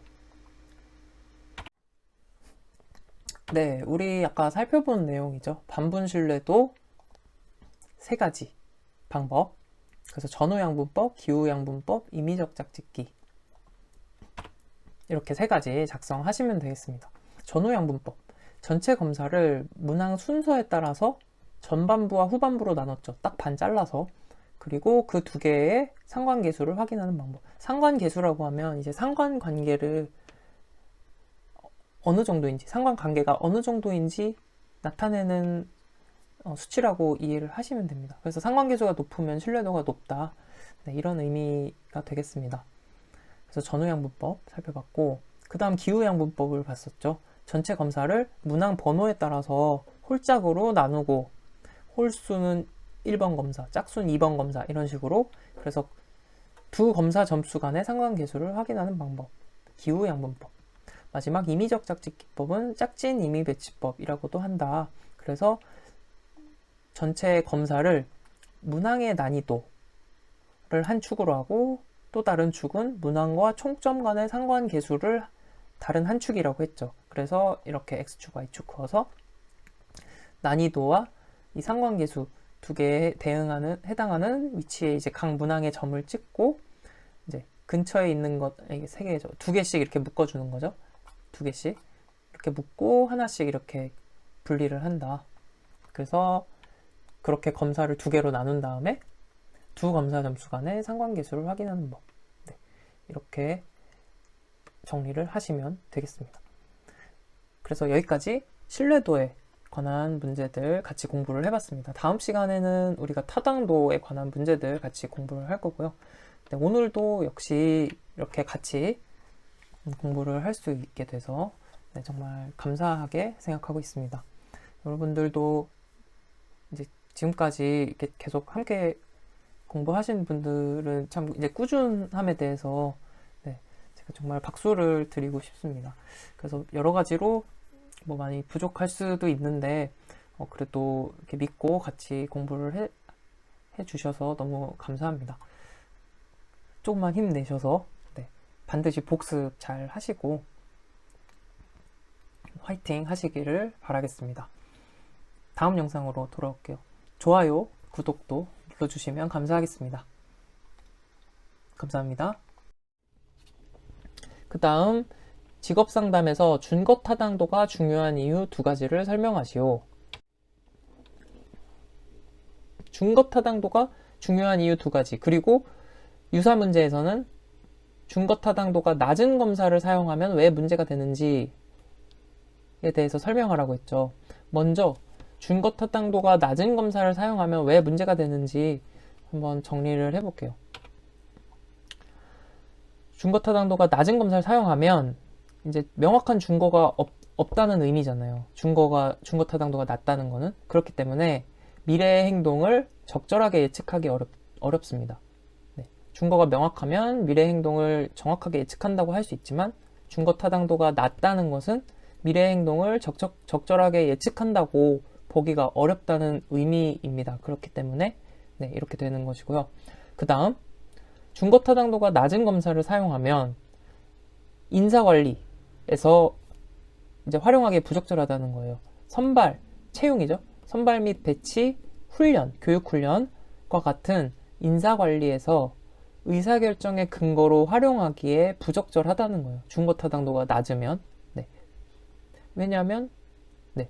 우리 아까 살펴본 내용이죠. 반분 신뢰도 3가지 방법. 그래서 전후양분법, 기후양분법, 임의적 짝짓기. 이렇게 3가지 작성하시면 되겠습니다. 전후양분법. 전체 검사를 문항 순서에 따라서 전반부와 후반부로 나눴죠. 딱 반 잘라서. 그리고 그 두 개의 상관계수를 확인하는 방법. 상관계수라고 하면 이제 상관관계를 어느 정도인지, 상관관계가 어느 정도인지 나타내는 수치라고 이해를 하시면 됩니다. 그래서 상관계수가 높으면 신뢰도가 높다. 네, 이런 의미가 되겠습니다. 그래서 전후양분법 살펴봤고, 그 다음 기후양분법을 봤었죠. 전체 검사를 문항 번호에 따라서 홀짝으로 나누고, 홀수는 1번 검사, 짝수는 2번 검사, 이런 식으로. 그래서 두 검사 점수 간의 상관계수를 확인하는 방법, 기후양분법. 마지막 임의적 짝짓기법은 짝진 임의배치법이라고도 한다. 그래서 전체 검사를 문항의 난이도를 한 축으로 하고, 또 다른 축은 문항과 총점 간의 상관계수를 다른 한 축이라고 했죠. 그래서 이렇게 X축, Y축 그어서 난이도와 이 상관계수 두 개에 해당하는 위치에 이제 각 문항의 점을 찍고, 이제 근처에 있는 것, 이게 세 개죠. 두 개씩 이렇게 묶어주는 거죠. 두 개씩 이렇게 묶고 하나씩 이렇게 분리를 한다. 그래서 그렇게 검사를 두 개로 나눈 다음에 두 검사 점수 간의 상관계수를 확인하는 법. 네, 이렇게 정리를 하시면 되겠습니다. 그래서 여기까지 신뢰도에 관한 문제들 같이 공부를 해봤습니다. 다음 시간에는 우리가 타당도에 관한 문제들 같이 공부를 할 거고요. 네, 오늘도 역시 이렇게 같이 공부를 할 수 있게 돼서 네, 정말 감사하게 생각하고 있습니다. 여러분들도 이제 지금까지 이렇게 계속 함께 공부하신 분들은 참 이제 꾸준함에 대해서 네, 제가 정말 박수를 드리고 싶습니다. 그래서 여러 가지로 뭐 많이 부족할 수도 있는데 그래도 이렇게 믿고 같이 공부를 해 주셔서 너무 감사합니다. 조금만 힘내셔서 네, 반드시 복습 잘 하시고 화이팅 하시기를 바라겠습니다. 다음 영상으로 돌아올게요. 좋아요, 구독도 눌러주시면 감사하겠습니다. 감사합니다. 그 다음 직업상담에서 준거타당도가 중요한 이유 두 가지를 설명하시오. 준거타당도가 중요한 이유 두 가지, 그리고 유사 문제에서는 준거타당도가 낮은 검사를 사용하면 왜 문제가 되는지에 대해서 설명하라고 했죠. 먼저 준거타당도가 낮은 검사를 사용하면 왜 문제가 되는지 한번 정리를 해볼게요. 준거타당도가 낮은 검사를 사용하면 이제 명확한 준거가 없다는 의미잖아요. 준거타당도가 낮다는 거는. 그렇기 때문에 미래의 행동을 적절하게 예측하기 어렵습니다. 네. 준거가 명확하면 미래의 행동을 정확하게 예측한다고 할 수 있지만, 준거타당도가 낮다는 것은 미래의 행동을 적절하게 예측한다고 보기가 어렵다는 의미입니다. 그렇기 때문에 네, 이렇게 되는 것이고요. 그 다음 준거타당도가 낮은 검사를 사용하면 인사관리에서 이제 활용하기 부적절하다는 거예요. 선발, 채용이죠. 선발 및 배치, 훈련, 교육훈련과 같은 인사관리에서 의사결정의 근거로 활용하기에 부적절하다는 거예요. 준거타당도가 낮으면. 네. 왜냐하면 네,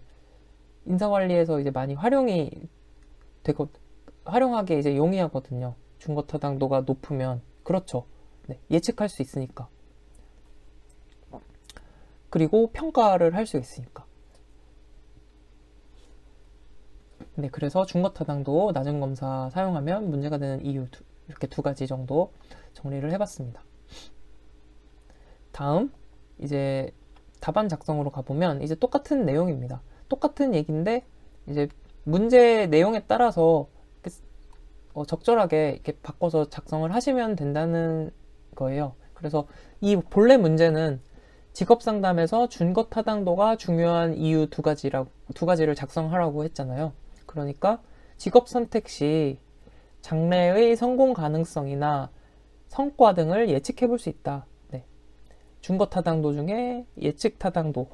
인사관리에서 이제 많이 활용하기에 이제 용이하거든요. 준거타당도가 높으면. 그렇죠. 네, 예측할 수 있으니까. 그리고 평가를 할 수 있으니까. 네, 그래서 준거타당도 낮은 검사 사용하면 문제가 되는 이유 이렇게 두 가지 정도 정리를 해봤습니다. 다음 이제 답안 작성으로 가보면 이제 똑같은 내용입니다. 똑같은 얘기인데 이제 문제 내용에 따라서 적절하게 이렇게 바꿔서 작성을 하시면 된다는 거예요. 그래서 이 본래 문제는 직업상담에서 준거타당도가 중요한 이유 두 가지를 작성하라고 했잖아요. 그러니까 직업 선택 시 장래의 성공 가능성이나 성과 등을 예측해 볼 수 있다. 네. 준거타당도 중에 예측타당도에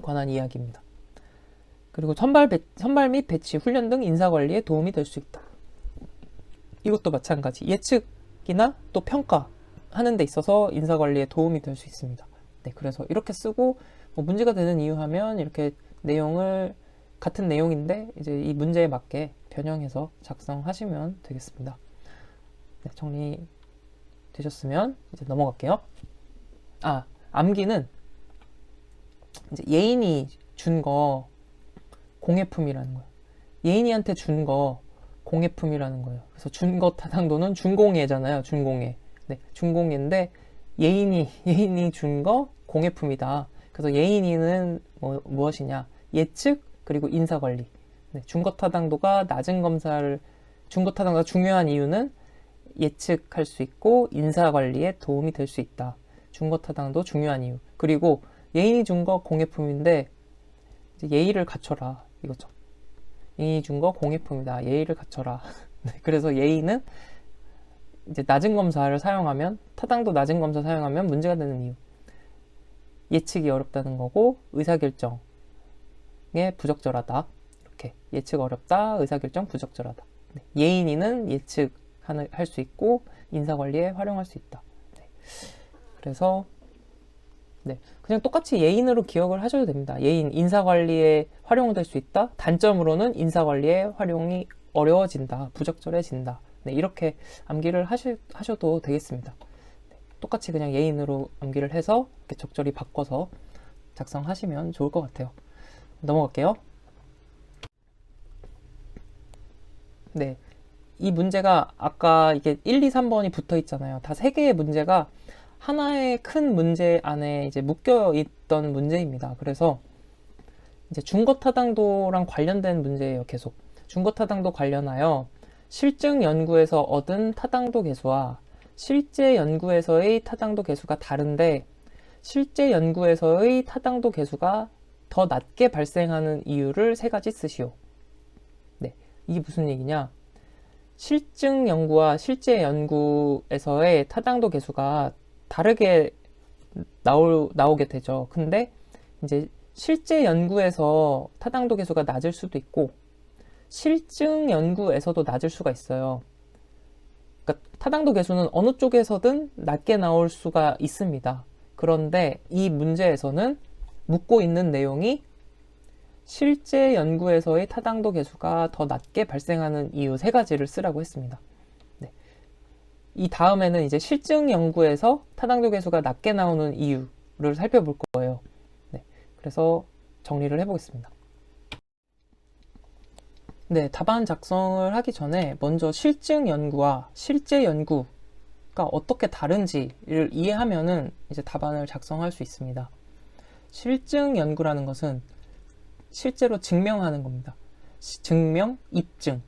관한 이야기입니다. 그리고 선발 및 배치, 훈련 등 인사관리에 도움이 될 수 있다. 이것도 마찬가지. 예측이나 또 평가하는 데 있어서 인사관리에 도움이 될 수 있습니다. 네, 그래서 이렇게 쓰고 문제가 되는 이유 하면 이렇게 내용을 같은 내용인데 이제 이 문제에 맞게 변형해서 작성하시면 되겠습니다. 네, 정리되셨으면 이제 넘어갈게요. 암기는 이제 예인이 준 거 공예품이라는 거예요. 예인이한테 준 거 공예품이라는 거예요. 그래서 준 거 타당도는 준공예잖아요. 준공예. 네, 준공예인데 예인이 준 거 공예품이다. 그래서 예인이는 무엇이냐? 예측 그리고 인사관리. 네, 준거 타당도가 낮은 검사를 준거 타당도가 중요한 이유는 예측할 수 있고 인사관리에 도움이 될 수 있다. 준거 타당도 중요한 이유. 그리고 예인이 준 거 공예품인데 이제 예의를 갖춰라 이거죠. 예인이 준 거 공예품이다. 예의를 갖춰라. 네, 그래서 예의는 이제 낮은 검사를 사용하면 타당도 낮은 검사 사용하면 문제가 되는 이유. 예측이 어렵다는 거고 의사결정에 부적절하다. 이렇게 예측 어렵다. 의사결정 부적절하다. 네, 예인이는 예측할 수 있고 인사관리에 활용할 수 있다. 네, 그래서 네, 그냥 똑같이 예인으로 기억을 하셔도 됩니다. 예인, 인사관리에 활용될 수 있다. 단점으로는 인사관리에 활용이 어려워진다. 부적절해진다. 네, 이렇게 암기를 하셔도 되겠습니다. 네, 똑같이 그냥 예인으로 암기를 해서 이렇게 적절히 바꿔서 작성하시면 좋을 것 같아요. 넘어갈게요. 네, 이 문제가 아까 이게 1, 2, 3번이 붙어 있잖아요. 다 3개의 문제가 하나의 큰 문제 안에 이제 묶여 있던 문제입니다. 그래서 이제 준거 타당도랑 관련된 문제예요. 계속 준거 타당도 관련하여 실증 연구에서 얻은 타당도 계수와 실제 연구에서의 타당도 계수가 다른데 실제 연구에서의 타당도 계수가 더 낮게 발생하는 이유를 3가지 쓰시오. 네, 이게 무슨 얘기냐? 실증 연구와 실제 연구에서의 타당도 계수가 다르게 나오게 되죠. 근데 이제 실제 연구에서 타당도 계수가 낮을 수도 있고 실증 연구에서도 낮을 수가 있어요. 그러니까 타당도 계수는 어느 쪽에서든 낮게 나올 수가 있습니다. 그런데 이 문제에서는 묻고 있는 내용이 실제 연구에서의 타당도 계수가 더 낮게 발생하는 이유 3가지를 쓰라고 했습니다. 네. 이 다음에는 이제 실증 연구에서 타당도 계수가 낮게 나오는 이유를 살펴볼 거예요. 네. 그래서 정리를 해보겠습니다. 네, 답안 작성을 하기 전에 먼저 실증 연구와 실제 연구가 어떻게 다른지를 이해하면은 이제 답안을 작성할 수 있습니다. 실증 연구라는 것은 실제로 증명하는 겁니다. 증명, 입증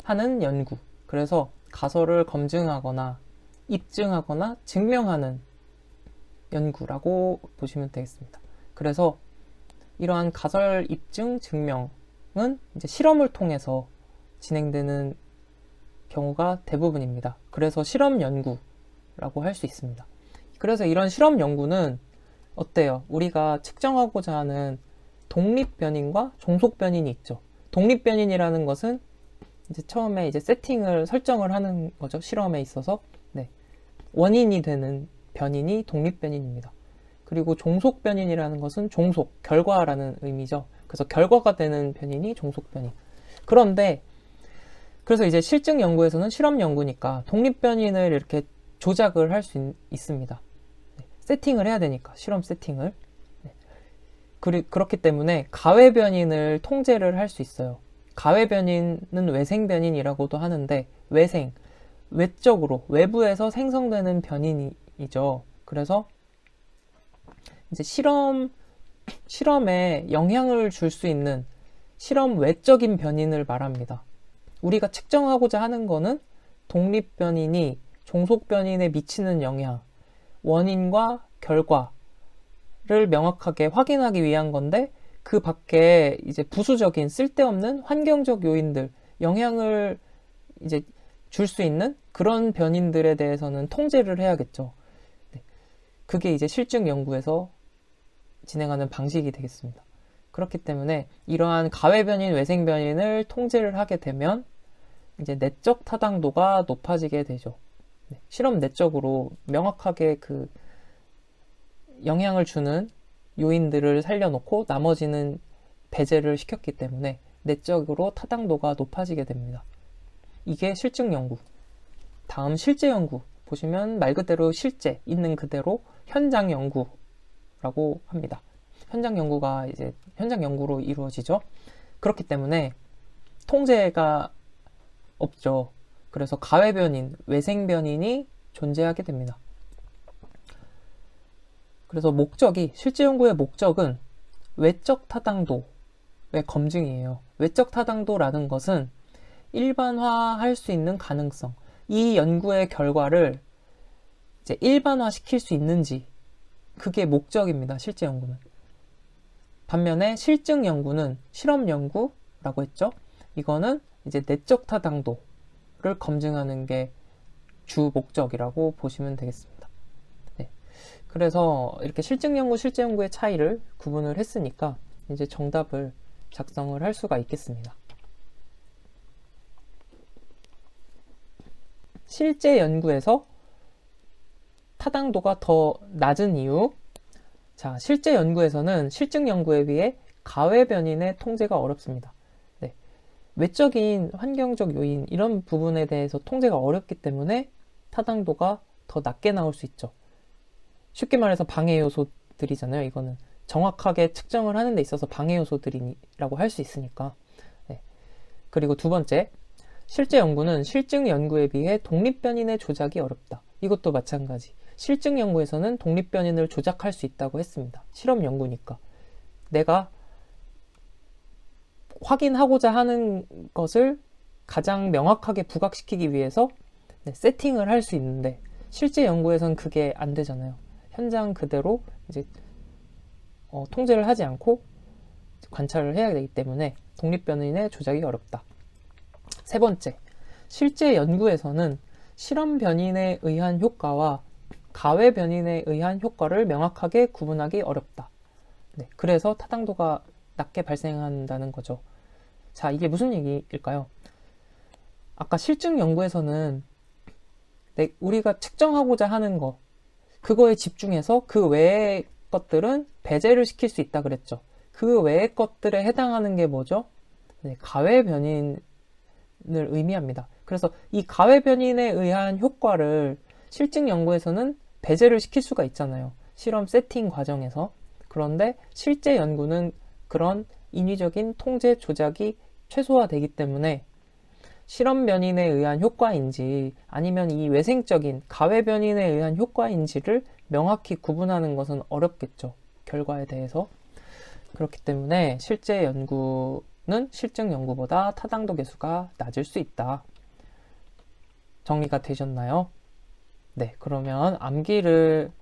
하는 연구. 그래서 가설을 검증하거나 입증하거나 증명하는 연구라고 보시면 되겠습니다. 그래서 이러한 가설, 입증, 증명은 이제 실험을 통해서 진행되는 경우가 대부분입니다. 그래서 실험 연구라고 할 수 있습니다. 그래서 이런 실험 연구는 어때요? 우리가 측정하고자 하는 독립변인과 종속변인이 있죠. 독립변인이라는 것은 이제 처음에 이제 설정을 하는 거죠. 실험에 있어서. 네. 원인이 되는 변인이 독립변인입니다. 그리고 종속변인이라는 것은 결과라는 의미죠. 그래서 결과가 되는 변인이 종속변인. 그래서 이제 실증 연구에서는 실험 연구니까 독립변인을 이렇게 조작을 할 수 있습니다. 네. 세팅을 해야 되니까, 실험 세팅을. 그렇기 때문에 가외 변인을 통제를 할 수 있어요. 가외 변인은 외생 변인이라고도 하는데 외적으로 외부에서 생성되는 변인이죠. 그래서 이제 실험에 영향을 줄 수 있는 실험 외적인 변인을 말합니다. 우리가 측정하고자 하는 거는 독립 변인이 종속 변인에 미치는 영향, 원인과 결과 를 명확하게 확인하기 위한 건데 그 밖에 이제 부수적인 쓸데없는 환경적 요인들, 영향을 이제 줄 수 있는 그런 변인들에 대해서는 통제를 해야겠죠. 네. 그게 이제 실증 연구에서 진행하는 방식이 되겠습니다. 그렇기 때문에 이러한 가외 변인, 외생 변인을 통제를 하게 되면 이제 내적 타당도가 높아지게 되죠. 네. 실험 내적으로 명확하게 그 영향을 주는 요인들을 살려놓고 나머지는 배제를 시켰기 때문에 내적으로 타당도가 높아지게 됩니다. 이게 실증 연구. 다음 실제 연구 보시면 말 그대로 실제 있는 그대로 현장 연구라고 합니다. 현장 연구가 이제 현장 연구로 이루어지죠. 그렇기 때문에 통제가 없죠. 그래서 가외 변인, 외생 변인이 존재하게 됩니다. 그래서 목적이, 실제 연구의 목적은 외적 타당도의 검증이에요. 외적 타당도라는 것은 일반화할 수 있는 가능성, 이 연구의 결과를 이제 일반화시킬 수 있는지, 그게 목적입니다. 실제 연구는. 반면에 실증 연구는 실험 연구라고 했죠. 이거는 이제 내적 타당도를 검증하는 게 주 목적이라고 보시면 되겠습니다. 네. 그래서 이렇게 실증 연구, 실제 연구의 차이를 구분을 했으니까 이제 정답을 작성을 할 수가 있겠습니다. 실제 연구에서 타당도가 더 낮은 이유. 자, 실제 연구에서는 실증 연구에 비해 가외 변인의 통제가 어렵습니다. 네. 외적인 환경적 요인 이런 부분에 대해서 통제가 어렵기 때문에 타당도가 더 낮게 나올 수 있죠. 쉽게 말해서 방해 요소들이잖아요. 이거는 정확하게 측정을 하는 데 있어서 방해 요소들이라고 할 수 있으니까. 네. 그리고 두 번째, 실제 연구는 실증 연구에 비해 독립변인의 조작이 어렵다. 이것도 마찬가지. 실증 연구에서는 독립변인을 조작할 수 있다고 했습니다. 실험 연구니까. 내가 확인하고자 하는 것을 가장 명확하게 부각시키기 위해서 세팅을 할 수 있는데 실제 연구에서는 그게 안 되잖아요. 현장 그대로 이제 통제를 하지 않고 관찰을 해야 되기 때문에 독립변인의 조작이 어렵다. 세 번째, 실제 연구에서는 실험 변인에 의한 효과와 가외 변인에 의한 효과를 명확하게 구분하기 어렵다. 네, 그래서 타당도가 낮게 발생한다는 거죠. 자, 이게 무슨 얘기일까요? 아까 실증 연구에서는 우리가 측정하고자 하는 거, 그거에 집중해서 그 외의 것들은 배제를 시킬 수 있다 그랬죠. 그 외의 것들에 해당하는 게 뭐죠? 네, 가외 변인을 의미합니다. 그래서 이 가외 변인에 의한 효과를 실증 연구에서는 배제를 시킬 수가 있잖아요. 실험 세팅 과정에서. 그런데 실제 연구는 그런 인위적인 통제 조작이 최소화되기 때문에 실험 변인에 의한 효과인지 아니면 이 외생적인 가외 변인에 의한 효과인지를 명확히 구분하는 것은 어렵겠죠. 결과에 대해서. 그렇기 때문에 실제 연구는 실증 연구보다 타당도 계수가 낮을 수 있다. 정리가 되셨나요? 네, 그러면 암기를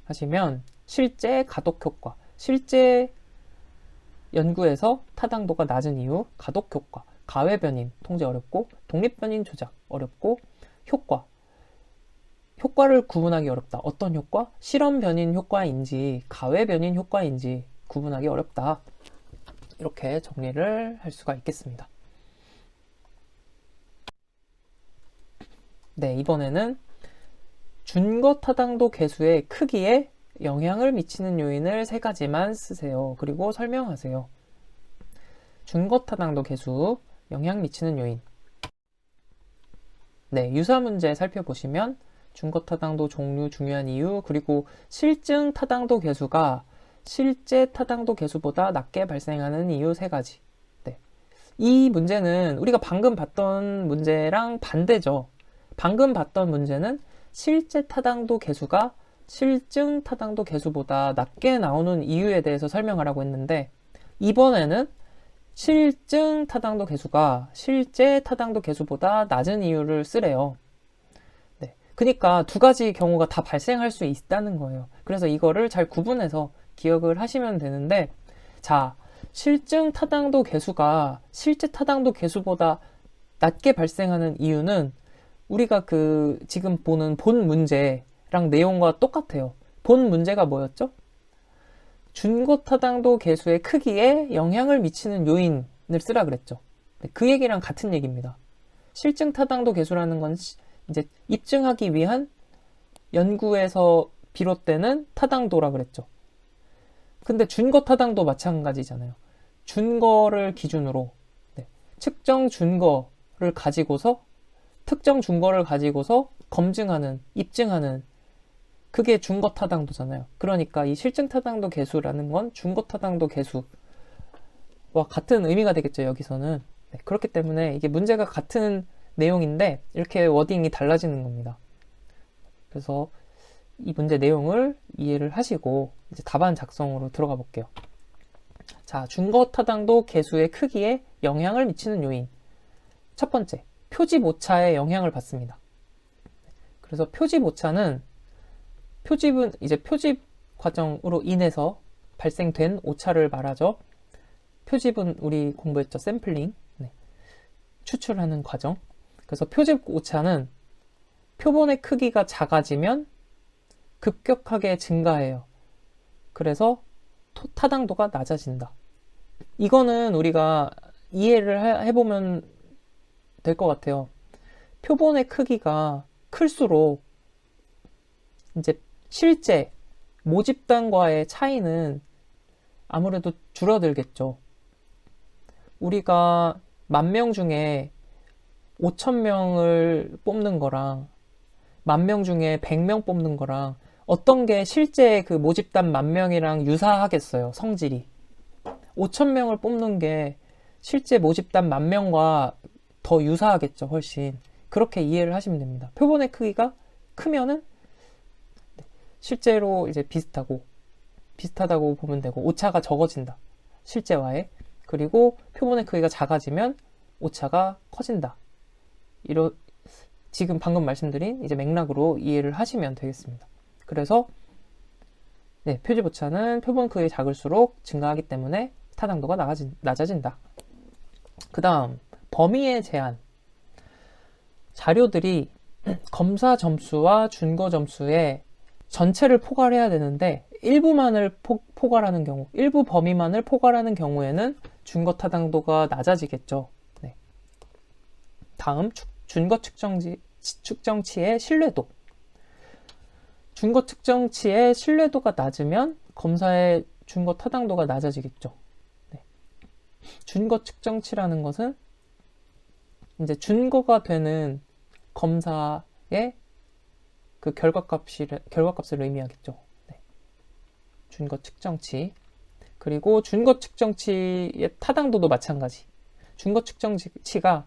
하시면 실제 가독 효과, 실제 연구에서 타당도가 낮은 이유, 가독 효과, 가외 변인 통제 어렵고 독립 변인 조작 어렵고 효과를 구분하기 어렵다. 어떤 효과? 실험 변인 효과인지 가외 변인 효과인지 구분하기 어렵다. 이렇게 정리를 할 수가 있겠습니다. 네, 이번에는 준거 타당도 계수의 크기에 영향을 미치는 요인을 3가지만 쓰세요. 그리고 설명하세요. 준거 타당도 계수, 영향 미치는 요인. 네, 유사 문제 살펴보시면 준거 타당도 종류, 중요한 이유, 그리고 실증 타당도 계수가 실제 타당도 계수보다 낮게 발생하는 이유 3가지. 네. 이 문제는 우리가 방금 봤던 문제랑 반대죠. 방금 봤던 문제는 실제 타당도 계수가 실증 타당도 계수보다 낮게 나오는 이유에 대해서 설명하라고 했는데 이번에는 실증 타당도 계수가 실제 타당도 계수보다 낮은 이유를 쓰래요. 네. 그러니까 2가지 경우가 다 발생할 수 있다는 거예요. 그래서 이거를 잘 구분해서 기억을 하시면 되는데, 자, 실증 타당도 계수가 실제 타당도 계수보다 낮게 발생하는 이유는 우리가 지금 보는 본 문제랑 내용과 똑같아요. 본 문제가 뭐였죠? 준거 타당도 계수의 크기에 영향을 미치는 요인을 쓰라 그랬죠. 그 얘기랑 같은 얘기입니다. 실증 타당도 계수라는 건 이제 입증하기 위한 연구에서 비롯되는 타당도라 그랬죠. 근데 준거 타당도 마찬가지잖아요. 준거를 기준으로 측정 준거를 가지고서 특정 준거를 가지고서 검증하는, 입증하는 그게 준거 타당도잖아요. 그러니까 이 실증 타당도 계수라는 건 준거 타당도 계수와 같은 의미가 되겠죠, 여기서는. 그렇기 때문에 이게 문제가 같은 내용인데 이렇게 워딩이 달라지는 겁니다. 그래서 이 문제 내용을 이해를 하시고 이제 답안 작성으로 들어가 볼게요. 자, 준거 타당도 계수의 크기에 영향을 미치는 요인. 첫 번째, 표집 오차에 영향을 받습니다. 그래서 표집 오차는 표집은 이제 표집 과정으로 인해서 발생된 오차를 말하죠. 표집은 우리 공부했죠. 샘플링. 추출하는 과정. 그래서 표집 오차는 표본의 크기가 작아지면 급격하게 증가해요. 그래서 타당도가 낮아진다. 이거는 우리가 이해를 해보면 될 것 같아요. 표본의 크기가 클수록 이제 실제 모집단과의 차이는 아무래도 줄어들겠죠. 우리가 10,000명 중에 5,000명을 뽑는 거랑 10,000명 중에 100명 뽑는 거랑 어떤 게 실제 그 모집단 10,000명이랑 유사하겠어요, 성질이. 5,000명을 뽑는 게 실제 모집단 10,000명과 더 유사하겠죠, 훨씬. 그렇게 이해를 하시면 됩니다. 표본의 크기가 크면은 실제로 이제 비슷하다고 보면 되고, 오차가 적어진다. 실제와의. 그리고 표본의 크기가 작아지면 오차가 커진다. 지금 방금 말씀드린 이제 맥락으로 이해를 하시면 되겠습니다. 그래서 표집 오차는 표본 크기 작을수록 증가하기 때문에 타당도가 낮아진다. 그 다음, 범위의 제한. 자료들이 검사 점수와 준거 점수의 전체를 포괄해야 되는데 일부만을 포괄하는 경우, 일부 범위만을 포괄하는 경우에는 준거 타당도가 낮아지겠죠. 다음, 준거 측정치의 신뢰도. 준거 측정치의 신뢰도가 낮으면 검사의 준거 타당도가 낮아지겠죠. 준거 측정치라는 것은 이제 준거가 되는 검사의 그 결과값을 의미하겠죠. 준거 측정치. 그리고 준거 측정치의 타당도도 마찬가지. 준거 측정치가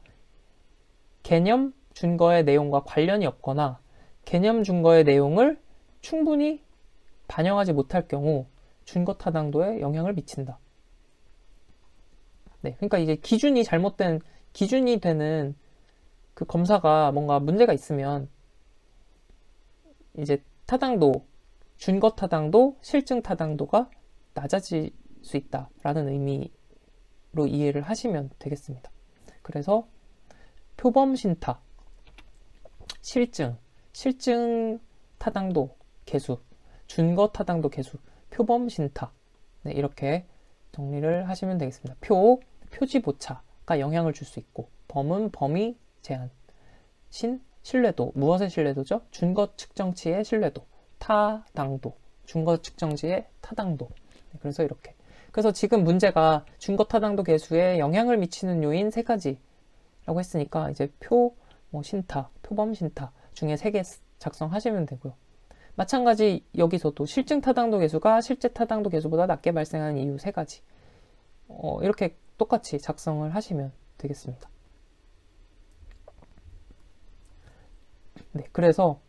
개념 준거의 내용과 관련이 없거나 개념 준거의 내용을 충분히 반영하지 못할 경우 준거 타당도에 영향을 미친다. 그러니까 이제 기준이 되는 그 검사가 뭔가 문제가 있으면 이제 타당도, 준거 타당도, 실증 타당도가 낮아질 수 있다라는 의미로 이해를 하시면 되겠습니다. 그래서 표범 신타, 실증 타당도 계수, 준거 타당도 계수, 표범 신타. 이렇게 정리를 하시면 되겠습니다. 표집 오차가 영향을 줄 수 있고, 범은 범위 제한, 신뢰도, 무엇의 신뢰도죠? 준거 측정치의 신뢰도, 타당도, 준거 측정치의 타당도. 그래서 이렇게. 그래서 지금 문제가 준거 타당도 계수에 영향을 미치는 요인 3가지라고 했으니까 이제 신타, 표범 신타 중에 3개 작성하시면 되고요. 마찬가지 여기서도 실증 타당도 계수가 실제 타당도 계수보다 낮게 발생하는 이유 3가지. 이렇게 똑같이 작성을 하시면 되겠습니다. 그래서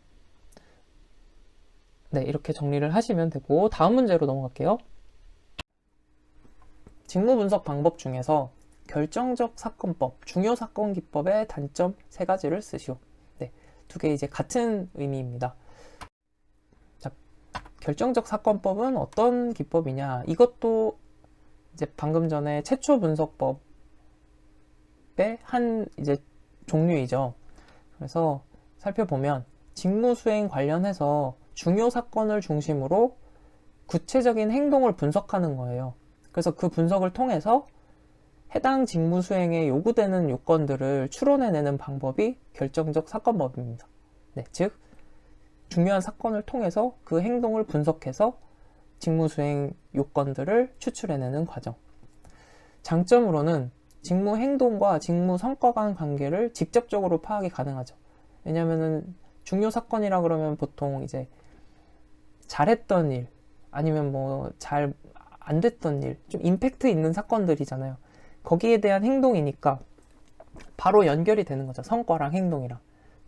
이렇게 정리를 하시면 되고, 다음 문제로 넘어갈게요. 직무 분석 방법 중에서 결정적 사건법, 중요 사건 기법의 단점 3가지를 쓰시오. 2개 이제 같은 의미입니다. 자, 결정적 사건법은 어떤 기법이냐? 이것도 이제 방금 전에 최초 분석법의 한 이제 종류이죠. 그래서 살펴보면 직무 수행 관련해서 중요 사건을 중심으로 구체적인 행동을 분석하는 거예요. 그래서 그 분석을 통해서 해당 직무 수행에 요구되는 요건들을 추론해내는 방법이 결정적 사건법입니다. 즉 중요한 사건을 통해서 그 행동을 분석해서 직무 수행 요건들을 추출해내는 과정. 장점으로는 직무 행동과 직무 성과 간 관계를 직접적으로 파악이 가능하죠. 왜냐면은 중요 사건이라 그러면 보통 이제 잘했던 일, 아니면 뭐 잘 안 됐던 일, 좀 임팩트 있는 사건들이잖아요. 거기에 대한 행동이니까 바로 연결이 되는 거죠. 성과랑 행동이랑.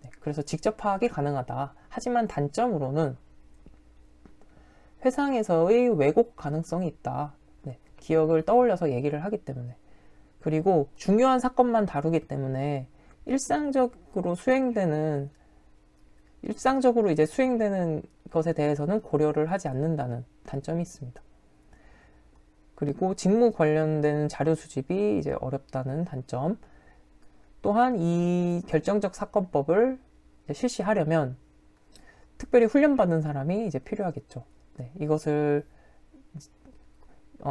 네, 그래서 직접 파악이 가능하다. 하지만 단점으로는 회상에서의 왜곡 가능성이 있다. 네, 기억을 떠올려서 얘기를 하기 때문에. 그리고 중요한 사건만 다루기 때문에 일상적으로 이제 수행되는 것에 대해서는 고려를 하지 않는다는 단점이 있습니다. 그리고 직무 관련된 자료 수집이 이제 어렵다는 단점. 또한 이 결정적 사건법을 실시하려면 특별히 훈련받은 사람이 이제 필요하겠죠. 네, 이것을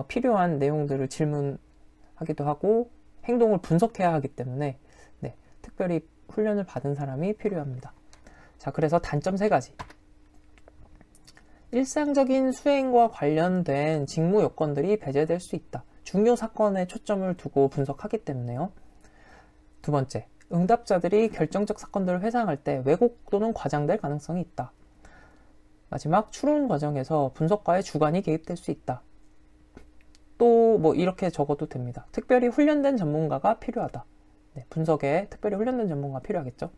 필요한 내용들을 질문하기도 하고 행동을 분석해야 하기 때문에 네, 특별히 훈련을 받은 사람이 필요합니다. 자, 그래서 단점 3가지. 일상적인 수행과 관련된 직무 요건들이 배제될 수 있다. 중요 사건에 초점을 두고 분석하기 때문에요. 2번째, 응답자들이 결정적 사건들을 회상할 때 왜곡 또는 과장될 가능성이 있다. 마지막, 추론 과정에서 분석가의 주관이 개입될 수 있다. 또 뭐 이렇게 적어도 됩니다. 특별히 훈련된 전문가가 필요하다. 네, 분석에 특별히 훈련된 전문가가 필요하겠죠.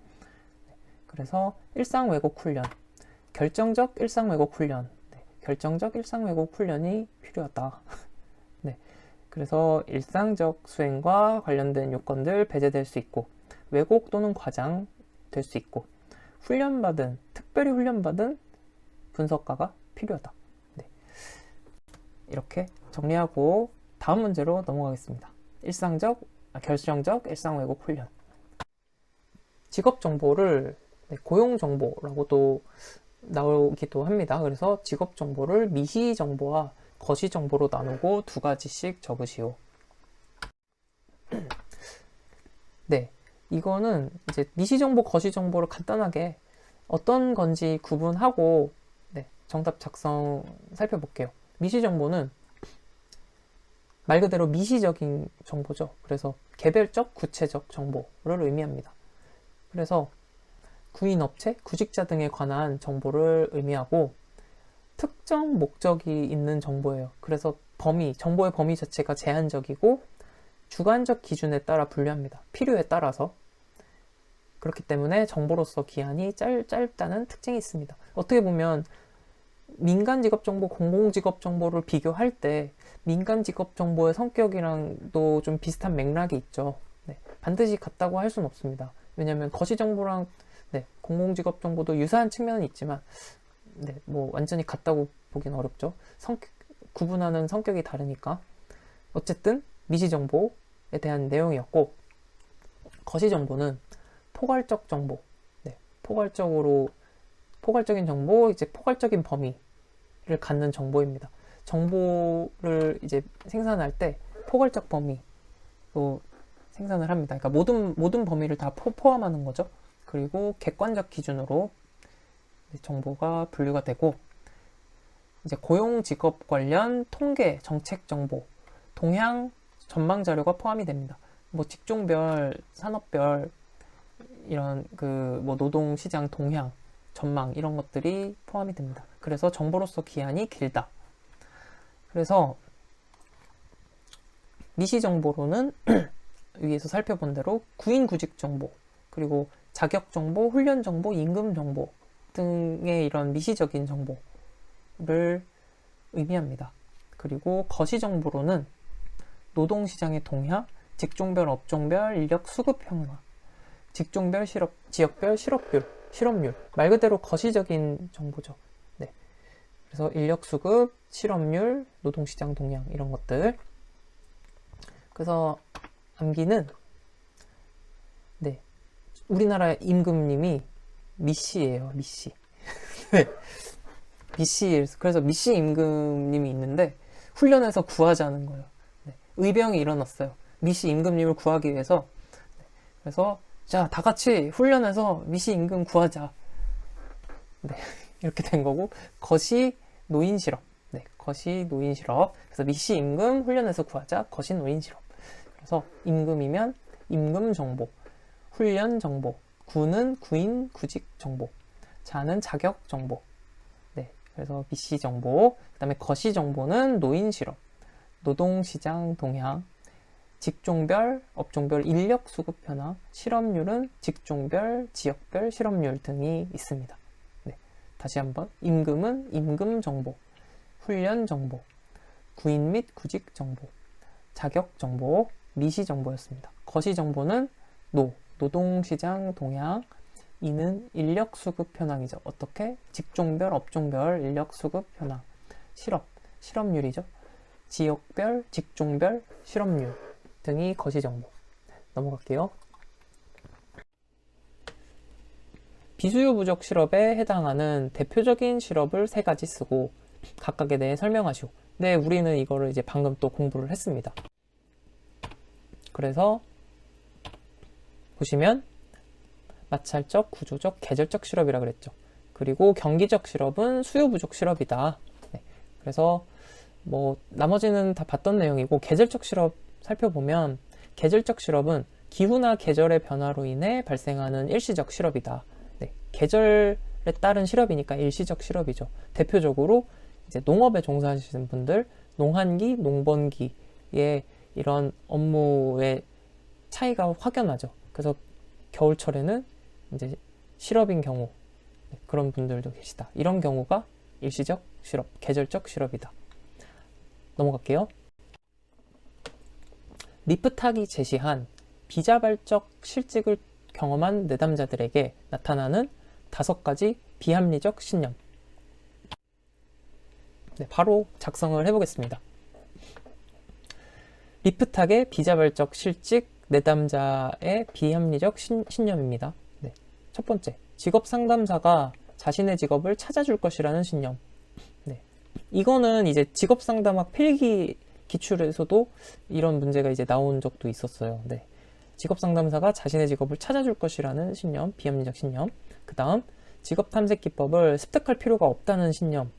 네, 그래서 일상 왜곡 훈련, 결정적 일상 왜곡 훈련, 네, 결정적 일상 왜곡 훈련이 필요하다. 네, 그래서 일상적 수행과 관련된 요건들 배제될 수 있고 왜곡 또는 과장 될 수 있고 특별히 훈련받은 분석가가 필요하다. 네, 이렇게 정리하고 다음 문제로 넘어가겠습니다. 결정적 일상 왜곡 훈련. 직업 정보를 고용 정보라고도 나오기도 합니다. 그래서 직업 정보를 미시 정보와 거시 정보로 나누고 2가지씩 적으시오. 네, 이거는 이제 미시 정보, 거시 정보를 간단하게 어떤 건지 구분하고 네, 정답 작성 살펴볼게요. 미시 정보는 말 그대로 미시적인 정보죠. 그래서 개별적, 구체적 정보를 의미합니다. 그래서 구인업체, 구직자 등에 관한 정보를 의미하고 특정 목적이 있는 정보예요. 그래서 정보의 범위 자체가 제한적이고 주관적 기준에 따라 분류합니다. 필요에 따라서. 그렇기 때문에 정보로서 기한이 짧다는 특징이 있습니다. 어떻게 보면 민간 직업 정보, 공공 직업 정보를 비교할 때 민간 직업 정보의 성격이랑도 좀 비슷한 맥락이 있죠. 네, 반드시 같다고 할 수는 없습니다. 왜냐하면 거시 정보랑 네, 공공 직업 정보도 유사한 측면은 있지만 네, 뭐 완전히 같다고 보긴 어렵죠. 구분하는 성격이 다르니까. 어쨌든 미시 정보에 대한 내용이었고, 거시 정보는 포괄적 정보, 네, 포괄적인 정보, 이제 포괄적인 범위를 갖는 정보입니다. 정보를 이제 생산할 때 포괄적 범위로 생산을 합니다. 그러니까 모든 범위를 다 포함하는 거죠. 그리고 객관적 기준으로 정보가 분류가 되고, 이제 고용 직업 관련 통계, 정책 정보, 동향, 전망 자료가 포함이 됩니다. 뭐 직종별, 산업별 이런 뭐 노동 시장 동향, 전망 이런 것들이 포함이 됩니다. 그래서 정보로서 기한이 길다. 그래서 미시 정보로는 위에서 살펴본 대로 구인 구직 정보, 그리고 자격 정보, 훈련 정보, 임금 정보 등의 이런 미시적인 정보를 의미합니다. 그리고 거시 정보로는 노동시장의 동향, 직종별, 업종별, 인력 수급 평가, 직종별, 지역별 실업률, 말 그대로 거시적인 정보죠. 네. 그래서 인력 수급, 실업률, 노동시장 동향 이런 것들. 그래서 암기는 네, 우리나라 임금님이 미씨예요. 미씨. 네. 미씨. 그래서 미씨 임금님이 있는데 훈련해서 구하자는 거예요. 네. 의병이 일어났어요. 미씨 임금님을 구하기 위해서. 네. 그래서 자, 다 같이 훈련해서 미씨 임금 구하자. 네. 이렇게 된 거고, 거시 노인 실업. 네. 거시 노인 실업. 그래서 미씨 임금 훈련해서 구하자. 거시 노인 실업. 그래서 임금이면 임금 정보, 훈련 정보, 구는 구인 구직 정보, 자는 자격 정보. 네, 그래서 미시 정보. 그다음에 거시 정보는 노인 실업, 노동시장 동향, 직종별, 업종별 인력 수급 현황, 실업률은 직종별, 지역별 실업률 등이 있습니다. 네, 다시 한번 임금은 임금 정보, 훈련 정보, 구인 및 구직 정보, 자격 정보, 미시 정보였습니다. 거시 정보는 노동시장 동향, 이는 인력 수급 현황이죠. 어떻게? 직종별, 업종별 인력 수급 현황, 실업률이죠. 지역별, 직종별 실업률 등이 거시 정보. 넘어갈게요. 비수요 부족 실업에 해당하는 대표적인 실업을 3가지 쓰고 각각에 대해 설명하시오. 네, 우리는 이거를 이제 방금 또 공부를 했습니다. 그래서 보시면 마찰적, 구조적, 계절적 실업이라 그랬죠. 그리고 경기적 실업은 수요 부족 실업이다. 네, 그래서 뭐 나머지는 다 봤던 내용이고, 계절적 실업 살펴보면 계절적 실업은 기후나 계절의 변화로 인해 발생하는 일시적 실업이다. 네, 계절에 따른 실업이니까 일시적 실업이죠. 대표적으로 이제 농업에 종사하시는 분들, 농한기, 농번기에 이런 업무의 차이가 확연하죠. 그래서 겨울철에는 이제 실업인 경우, 그런 분들도 계시다. 이런 경우가 일시적 실업, 계절적 실업이다. 넘어갈게요. 리프탁이 제시한 비자발적 실직을 경험한 내담자들에게 나타나는 5가지 비합리적 신념. 네, 바로 작성을 해보겠습니다. 리프탁의 비자발적 실직 내담자의 비합리적 신념입니다. 네, 첫 번째, 직업 상담사가 자신의 직업을 찾아줄 것이라는 신념. 네, 이거는 이제 직업 상담학 필기 기출에서도 이런 문제가 이제 나온 적도 있었어요. 네, 직업 상담사가 자신의 직업을 찾아줄 것이라는 신념, 비합리적 신념. 그 다음, 직업 탐색 기법을 습득할 필요가 없다는 신념.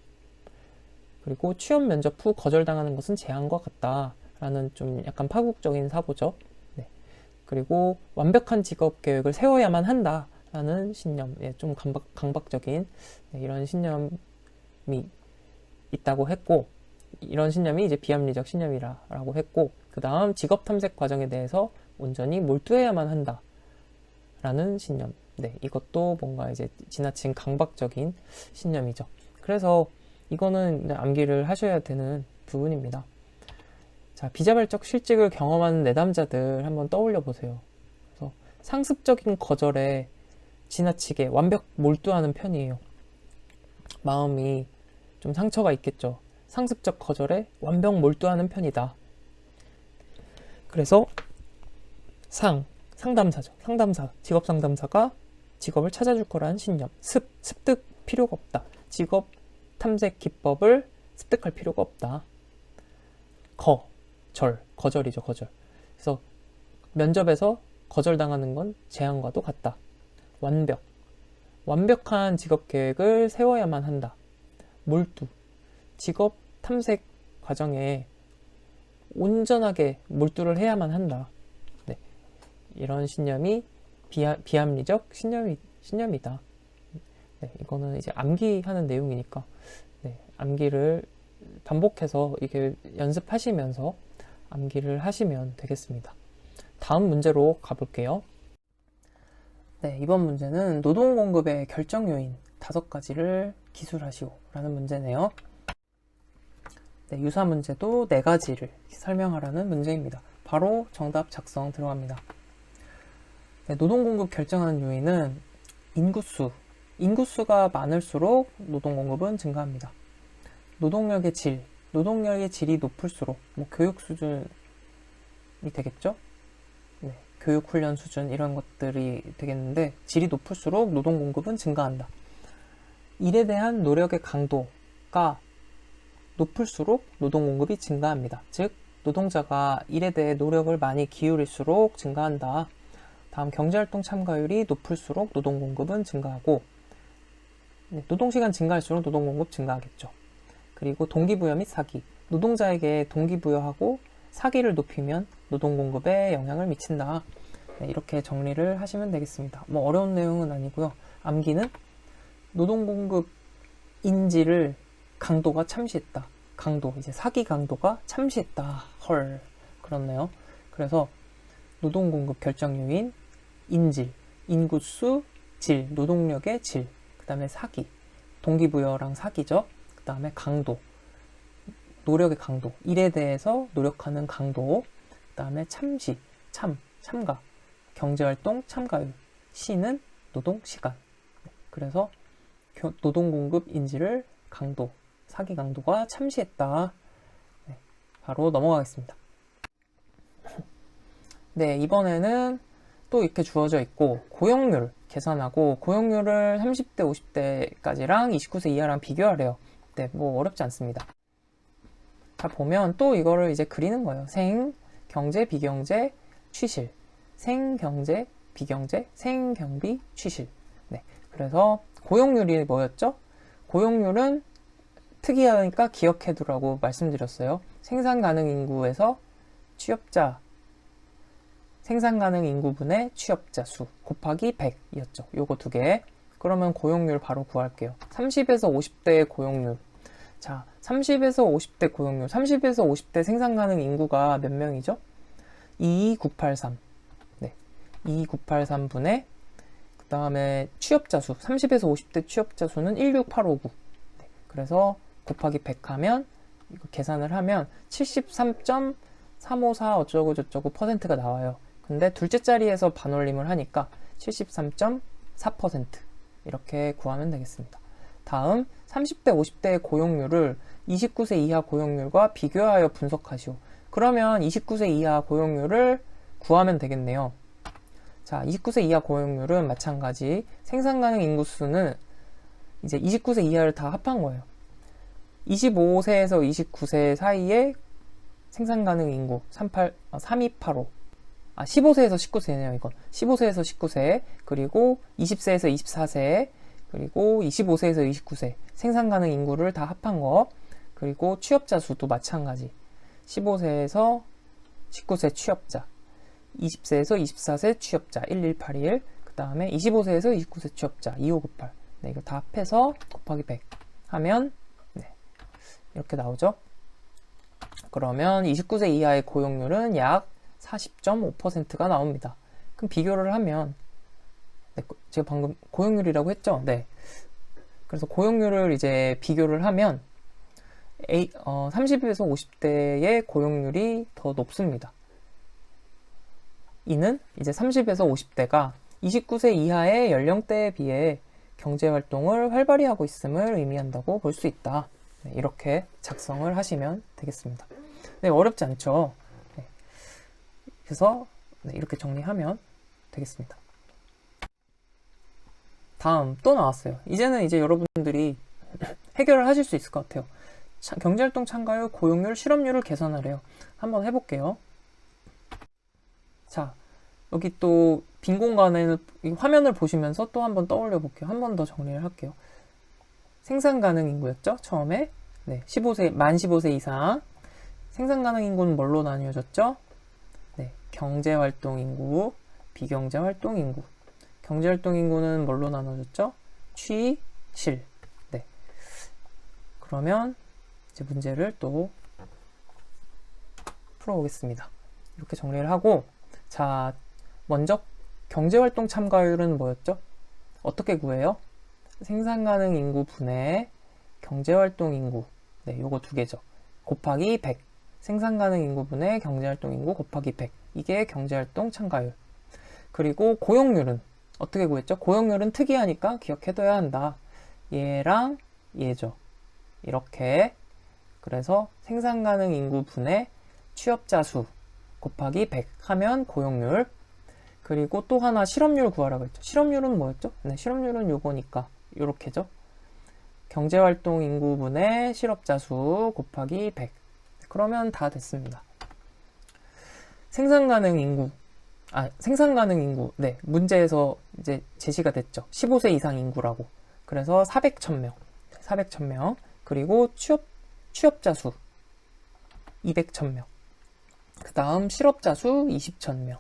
그리고 취업 면접 후 거절당하는 것은 재앙과 같다라는 좀 약간 파국적인 사고죠. 네. 그리고 완벽한 직업 계획을 세워야만 한다라는 신념, 좀 강박적인 이런 신념이 있다고 했고, 이런 신념이 이제 비합리적 신념이라고 했고, 그 다음 직업 탐색 과정에 대해서 온전히 몰두해야만 한다라는 신념. 네, 이것도 뭔가 이제 지나친 강박적인 신념이죠. 그래서 이거는 암기를 하셔야 되는 부분입니다. 자, 비자발적 실직을 경험하는 내담자들 한번 떠올려 보세요. 그래서 상습적인 거절에 지나치게 완벽 몰두하는 편이에요. 마음이 좀 상처가 있겠죠. 상습적 거절에 완벽 몰두하는 편이다. 그래서 상담사죠. 직업 상담사가 직업을 찾아줄 거라는 신념. 습득 필요가 없다. 직업 탐색 기법을 습득할 필요가 없다. 거절이죠, 거절. 그래서 면접에서 거절당하는 건 재앙과도 같다. 완벽한 직업 계획을 세워야만 한다. 몰두, 직업 탐색 과정에 온전하게 몰두를 해야만 한다. 네, 이런 신념이 비합리적 신념이다. 네, 이거는 이제 암기하는 내용이니까 암기를 반복해서 이게 연습하시면서 암기를 하시면 되겠습니다. 다음 문제로 가볼게요. 네, 이번 문제는 노동 공급의 결정 요인 5가지를 기술하시오 라는 문제네요. 네, 유사 문제도 4가지를 설명하라는 문제입니다. 바로 정답 작성 들어갑니다. 네, 노동 공급 결정하는 요인은 인구수가 많을수록 노동 공급은 증가합니다. 노동력의 질이 높을수록 교육 수준이 되겠죠? 네, 교육 훈련 수준 이런 것들이 되겠는데, 질이 높을수록 노동 공급은 증가한다. 일에 대한 노력의 강도가 높을수록 노동 공급이 증가합니다. 즉, 노동자가 일에 대해 노력을 많이 기울일수록 증가한다. 다음, 경제활동 참가율이 높을수록 노동 공급은 증가하고, 노동시간 증가할수록 노동 공급 증가하겠죠. 그리고 동기부여 및 사기. 노동자에게 동기부여하고 사기를 높이면 노동 공급에 영향을 미친다. 네, 이렇게 정리를 하시면 되겠습니다. 뭐 어려운 내용은 아니고요. 암기는 노동 공급 인지를 강도가 참시했다. 강도, 이제 사기 강도가 참시했다. 헐, 그렇네요. 그래서 노동 공급 결정 요인, 인질, 인구수, 질, 노동력의 질, 그 다음에 사기, 동기부여랑 사기죠. 그 다음에 강도, 노력의 강도, 일에 대해서 노력하는 강도, 그 다음에 참시, 참가, 경제활동 참가율, 시는 노동시간. 그래서 노동공급 인지를 강도, 사기 강도가 참시했다. 네, 바로 넘어가겠습니다. 네, 이번에는 또 이렇게 주어져 있고 고용률 계산하고 고용률을 30대, 50대까지랑 29세 이하랑 비교하래요. 네, 뭐 어렵지 않습니다. 자, 보면 또 이거를 이제 그리는 거예요. 생, 경제, 비경제, 취실. 생, 경제, 비경제, 생, 경비, 취실. 네, 그래서 고용률이 뭐였죠? 고용률은 특이하니까 기억해두라고 말씀드렸어요. 생산 가능 인구에서 취업자, 생산 가능 인구분의 취업자 수 곱하기 100이었죠. 요거 두 개. 그러면 고용률 바로 구할게요. 30에서 50대의 고용률. 자, 30에서 50대 고용률. 30에서 50대 생산 가능 인구가 몇 명이죠? 22983. 네. 22983분의 그 다음에 취업자 수. 30에서 50대 취업자 수는 16859. 네. 그래서 곱하기 100 하면 이거 계산을 하면 73.354 어쩌고 저쩌고 퍼센트가 나와요. 근데 둘째 자리에서 반올림을 하니까 73.4% 이렇게 구하면 되겠습니다. 다음 30대 50대의 고용률을 29세 이하 고용률과 비교하여 분석하시오. 그러면 29세 이하 고용률을 구하면 되겠네요. 자, 29세 이하 고용률은 마찬가지 생산 가능 인구수는 이제 29세 이하를 다 합한 거예요. 25세에서 29세 사이에 생산 가능 인구 3285. 15세에서 19세네요, 이건. 15세에서 19세, 그리고 20세에서 24세, 그리고 25세에서 29세. 생산 가능 인구를 다 합한 거. 그리고 취업자 수도 마찬가지. 15세에서 19세 취업자. 20세에서 24세 취업자. 1181. 그 다음에 25세에서 29세 취업자. 2598. 네, 이거 다 합해서 곱하기 100 하면, 네, 이렇게 나오죠. 그러면 29세 이하의 고용률은 약 40.5%가 나옵니다. 그럼 비교를 하면, 네, 제가 방금 고용률이라고 했죠? 네. 그래서 고용률을 이제 비교를 하면 30에서 50대의 고용률이 더 높습니다. 이는 이제 30에서 50대가 29세 이하의 연령대에 비해 경제활동을 활발히 하고 있음을 의미한다고 볼 수 있다. 네, 이렇게 작성을 하시면 되겠습니다. 네, 어렵지 않죠? 네. 그래서 네, 이렇게 정리하면 되겠습니다. 다음 또 나왔어요. 이제는 이제 여러분들이 해결을 하실 수 있을 것 같아요. 경제활동 참가율, 고용률, 실업률을 계산하래요. 한번 해볼게요. 자, 여기 또 빈 공간에는 이 화면을 보시면서 또 한번 떠올려 볼게요. 한 번 더 정리를 할게요. 생산 가능 인구였죠? 처음에. 네, 만 15세 이상. 생산 가능 인구는 뭘로 나뉘어졌죠? 네, 경제활동 인구, 비경제활동 인구. 경제활동 인구는 뭘로 나눠졌죠? 취, 실. 네. 그러면 이제 문제를 또 풀어보겠습니다. 이렇게 정리를 하고, 자, 먼저 경제활동 참가율은 뭐였죠? 어떻게 구해요? 생산 가능 인구 분의 경제활동 인구. 네, 요거 두 개죠. 곱하기 100. 생산 가능 인구 분의 경제활동 인구 곱하기 100. 이게 경제활동 참가율. 그리고 고용률은 어떻게 구했죠? 고용률은 특이하니까 기억해둬야 한다. 얘랑 얘죠. 이렇게. 그래서 생산 가능 인구 분의 취업자 수 곱하기 100 하면 고용률. 그리고 또 하나 실업률 구하라고 했죠. 실업률은 뭐였죠? 네, 실업률은 요거니까 요렇게죠. 경제활동 인구분의 실업자 수 곱하기 100. 그러면 다 됐습니다. 생산 가능 인구. 네, 문제에서 이제 제시가 됐죠. 15세 이상 인구라고. 그래서 400,000명. 400,000명. 그리고 취업자 수 200,000명. 그 다음 실업자 수 20,000명.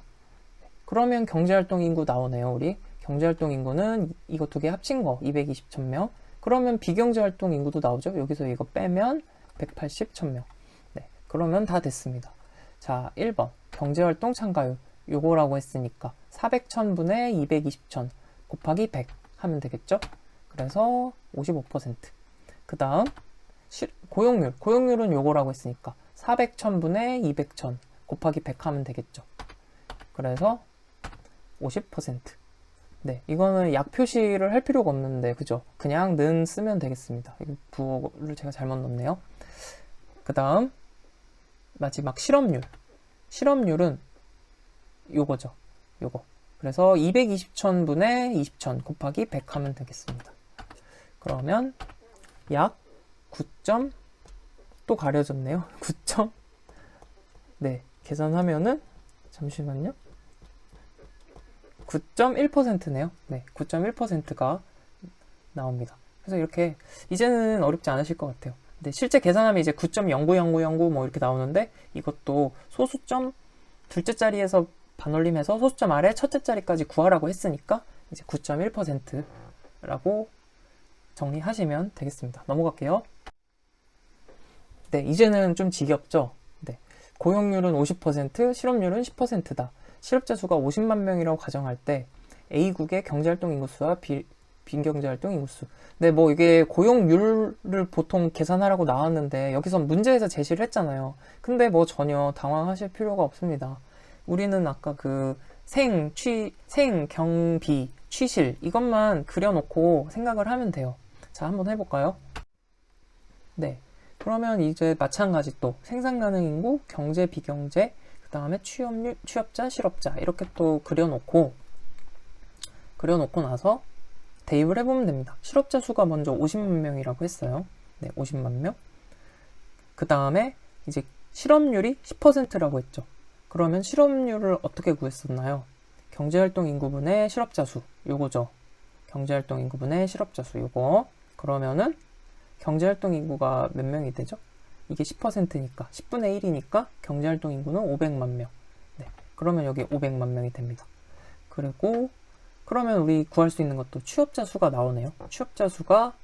그러면 경제활동 인구 나오네요. 우리 경제활동 인구는 이거 두 개 합친 거 220,000명. 그러면 비경제활동 인구도 나오죠. 여기서 이거 빼면 180,000명. 네, 그러면 다 됐습니다. 자, 1번 경제활동 참가율 요거라고 했으니까 400,000분의 220,000 곱하기 100 하면 되겠죠. 그래서 55%. 그 다음 고용률은 요거라고 했으니까 400,000분의 200,000 곱하기 100 하면 되겠죠. 그래서 50%. 네, 이거는 약 표시를 할 필요가 없는데, 그죠? 그냥 는 쓰면 되겠습니다. 부호를 제가 잘못 넣었네요. 그 다음, 마지막 실업률. 실업률은 요거죠. 요거. 그래서 220,000분의 20,000 곱하기 100 하면 되겠습니다. 그러면 약 9점, 또 가려졌네요. 9점. 네, 계산하면은, 잠시만요. 9.1%네요. 네, 9.1%가 나옵니다. 그래서 이렇게 이제는 어렵지 않으실 것 같아요. 근데 실제 계산하면 이제 9.090909 뭐 이렇게 나오는데 이것도 소수점 둘째 자리에서 반올림해서 소수점 아래 첫째 자리까지 구하라고 했으니까 이제 9.1%라고 정리하시면 되겠습니다. 넘어갈게요. 네, 이제는 좀 지겹죠? 네, 고용률은 50%, 실업률은 10%다. 실업자 수가 50만 명이라고 가정할 때 A국의 경제활동 인구수와 빈경제활동 인구수. 네, 뭐 이게 고용률을 보통 계산하라고 나왔는데 여기서 문제에서 제시를 했잖아요. 근데 뭐 전혀 당황하실 필요가 없습니다. 우리는 아까 그 생, 경, 비, 취실 이것만 그려놓고 생각을 하면 돼요. 자, 한번 해볼까요? 네, 그러면 이제 마찬가지 또 생산 가능 인구, 경제, 비경제, 그 다음에 취업률, 취업자, 실업자 이렇게 또 그려놓고 나서 대입을 해보면 됩니다. 실업자 수가 먼저 50만 명이라고 했어요. 네, 50만 명. 그 다음에 이제 실업률이 10%라고 했죠. 그러면 실업률을 어떻게 구했었나요? 경제활동 인구분의 실업자 수 요거죠. 경제활동 인구분의 실업자 수 요거. 그러면은 경제활동 인구가 몇 명이 되죠? 이게 10%니까 10분의 1이니까 경제활동 인구는 500만 명. 네, 그러면 여기 500만 명이 됩니다. 그리고 그러면 우리 구할 수 있는 것도 취업자 수가 나오네요. 취업자 수가